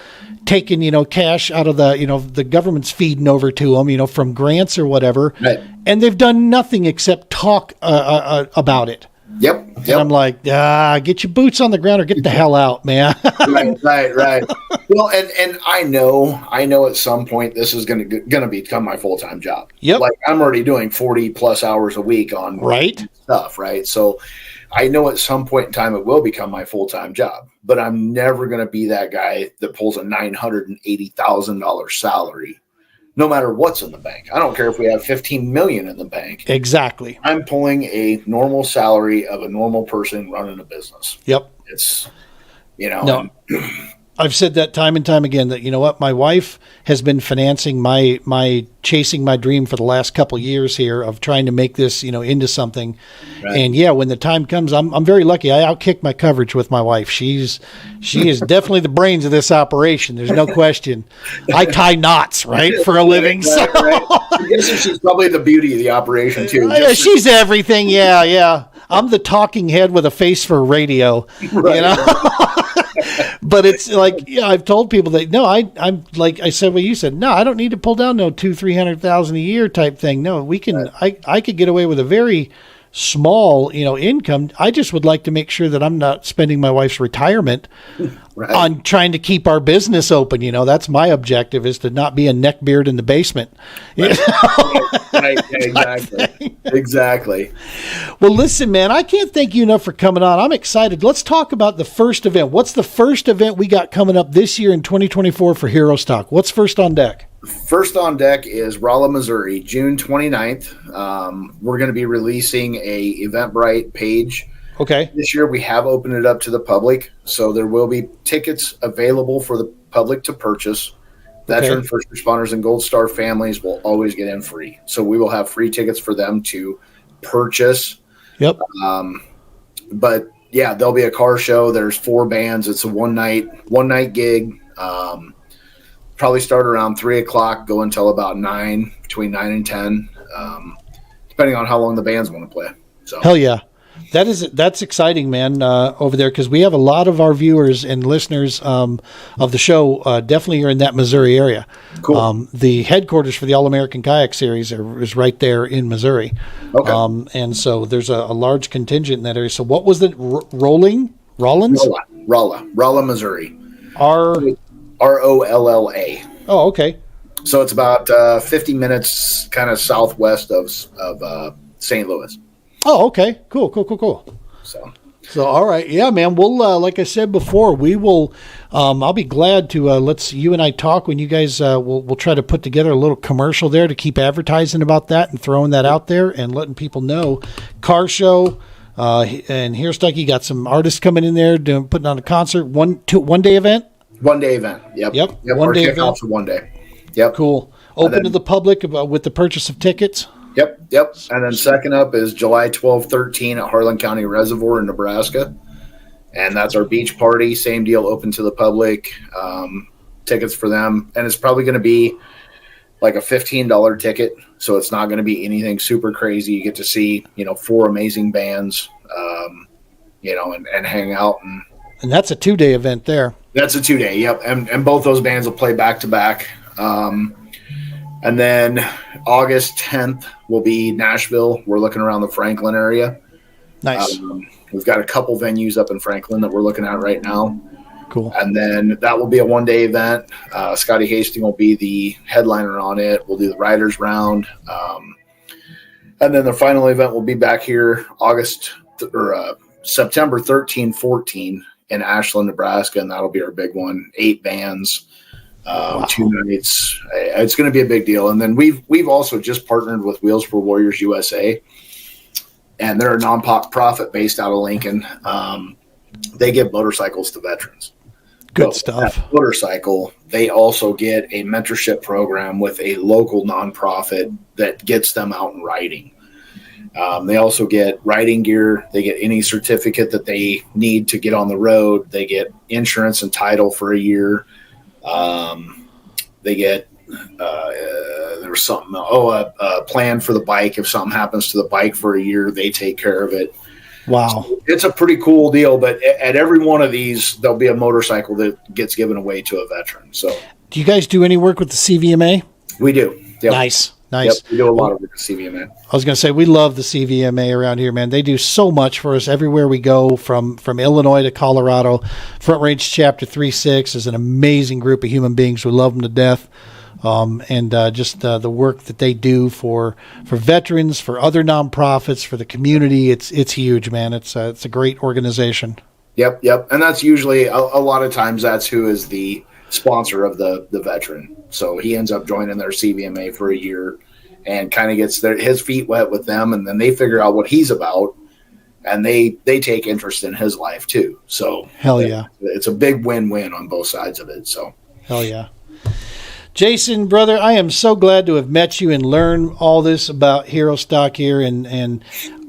taking cash out of the government's feeding over to them from grants or whatever, right. And they've done nothing except talk about it. Yep. And I'm like, get your boots on the ground or get the hell out, man. Right. Well, and I know at some point this is going to become my full-time job. Yep. Like I'm already doing 40 plus hours a week on stuff, right? So I know at some point in time it will become my full-time job, but I'm never going to be that guy that pulls a $980,000 salary. No matter what's in the bank. I don't care if we have 15 million in the bank. Exactly. I'm pulling a normal salary of a normal person running a business. Yep. It's, No. I've said that time and time again that, my wife has been financing my chasing my dream for the last couple of years here of trying to make this, into something. Right. And when the time comes, I'm very lucky. I outkick my coverage with my wife. She is definitely the brains of this operation. There's no question. I tie knots, right, for a living. Right. I guess she's probably the beauty of the operation too. She's everything. Yeah. I'm the talking head with a face for radio, right. But it's like, I've told people that, no, I'm like I said, what you said, no, I don't need to pull down no $200,000-300,000 a year type thing. No, we can, I could get away with a very small, income. I just would like to make sure that I'm not spending my wife's retirement on trying to keep our business open. That's my objective, is to not be a neckbeard in the basement. Right. Exactly. Well, listen, man, I can't thank you enough for coming on. I'm excited. Let's talk about the first event. What's the first event we got coming up this year in 2024 for Herostock? What's first on deck? First on deck is Rolla, Missouri, June 29th. We're going to be releasing a Eventbrite page. Okay. This year we have opened it up to the public, so there will be tickets available for the public to purchase. Veteran, first responders, and Gold Star families will always get in free. So we will have free tickets for them to purchase. Yep. But yeah, there'll be a car show. There's 4 bands. It's a one night gig. Probably start around 3:00, go until about 9, between 9 and 10, depending on how long the bands want to play. So hell yeah. That's exciting, man, over there, because we have a lot of our viewers and listeners of the show definitely are in that Missouri area. Cool. The headquarters for the All-American Kayak Series is right there in Missouri. Okay. And so there's a large contingent in that area. So what was the Rollins? Rolla, Missouri. ROLLA. Oh, okay. So it's about 50 minutes kind of southwest of St. Louis. Oh, okay. Cool. So, all right. Yeah, man. We'll, like I said before, we will, I'll be glad to, you and I talk when you guys, we'll try to put together a little commercial there to keep advertising about that and throwing that out there and letting people know. Car show, and Herostock, you got some artists coming in there putting on a concert, one day event? 1 day event. Yep. One day event. For 1 day. Yep. Cool. Open to the public with the purchase of tickets? Yep. And then second up is July 12-13 at Harlan County Reservoir in Nebraska. And that's our beach party. Same deal, open to the public. Tickets for them. And it's probably going to be like a $15 ticket. So it's not going to be anything super crazy. You get to see, 4 amazing bands, and hang out. And that's a 2-day event there. That's a 2-day, yep. And both those bands will play back-to-back. And then August 10th will be Nashville. We're looking around the Franklin area. Nice. We've got a couple venues up in Franklin that we're looking at right now. Cool. And then that will be a 1-day event. Scotty Hastings will be the headliner on it. We'll do the Riders Round. And then the final event will be back here September 13, 14 in Ashland, Nebraska, and that'll be our big one. 8 bands. 2 nights. It's going to be a big deal. And then we've also just partnered with Wheels for Warriors USA, and they're a non-profit based out of Lincoln. They give motorcycles to veterans. Good stuff. That motorcycle, they also get a mentorship program with a local nonprofit that gets them out and riding. They also get riding gear. They get any certificate that they need to get on the road. They get insurance and title for a year. They get there was something. A plan for the bike. If something happens to the bike for a year, they take care of it. Wow, so it's a pretty cool deal. But at every one of these, there'll be a motorcycle that gets given away to a veteran. So, do you guys do any work with the CVMA? We do. Yep. Nice. Yep, we do a lot of work with CVMA. I was going to say, we love the CVMA around here, man. They do so much for us everywhere we go, from Illinois to Colorado. Front Range Chapter 3-6 is an amazing group of human beings. We love them to death. Just the work that they do for veterans, for other nonprofits, for the community, it's huge, man. It's a great organization. Yep. And that's usually a lot of times that's who is the sponsor of the veteran. So he ends up joining their CVMA for a year and kind of gets his feet wet with them, and then they figure out what he's about, and they take interest in his life too. So hell yeah, it's a big win-win on both sides of it. So hell yeah. Jason, brother, I am so glad to have met you and learn all this about Herostock here, and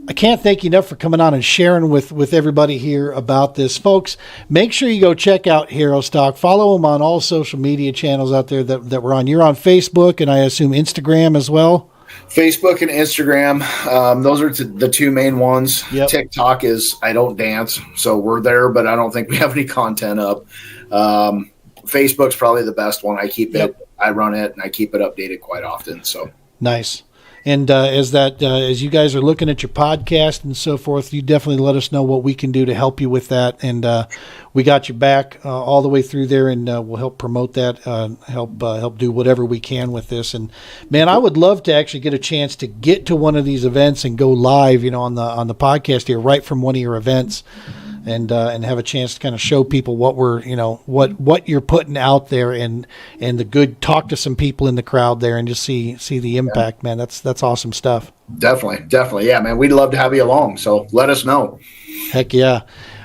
I can't thank you enough for coming on and sharing with everybody here about this. Folks, make sure you go check out Herostock. Follow them on all social media channels out there that we're on. You're on Facebook, and I assume Instagram as well? Facebook and Instagram. Those are the 2 main ones. Yep. TikTok is I don't dance, so we're there, but I don't think we have any content up. Facebook's probably the best one. I run it, and I keep it updated quite often. So nice. And as you guys are looking at your podcast and so forth, you definitely let us know what we can do to help you with that. And we got your back all the way through there, and we'll help promote that, help do whatever we can with this. And man, I would love to actually get a chance to get to one of these events and go live, on the podcast here, right from one of your events. And have a chance to kind of show people what we're, what you're putting out there, and the good, talk to some people in the crowd there and just see the impact, man. That's awesome stuff. Definitely. Yeah, man. We'd love to have you along. So let us know. Heck yeah.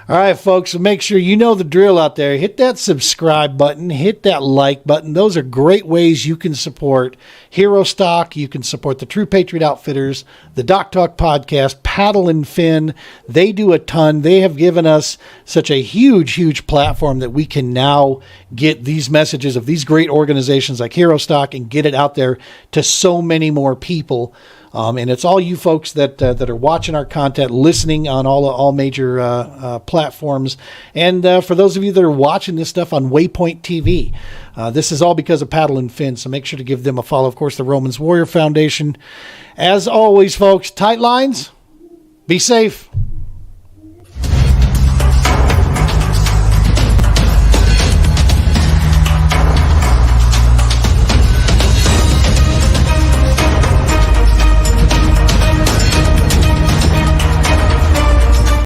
All right, folks, so make sure you know the drill out there. Hit that subscribe button. Hit that like button. Those are great ways you can support Herostock. You can support the True Patriot Outfitters, the Doc Talk Podcast, Paddle and Fin. They do a ton. They have given us such a huge platform that we can now get these messages of these great organizations like Herostock and get it out there to so many more people. And it's all you folks that are watching our content, listening on all major platforms. And for those of you that are watching this stuff on Waypoint TV, this is all because of Paddle and Fin. So make sure to give them a follow. Of course, the Romans Warrior Foundation. As always, folks, tight lines. Be safe.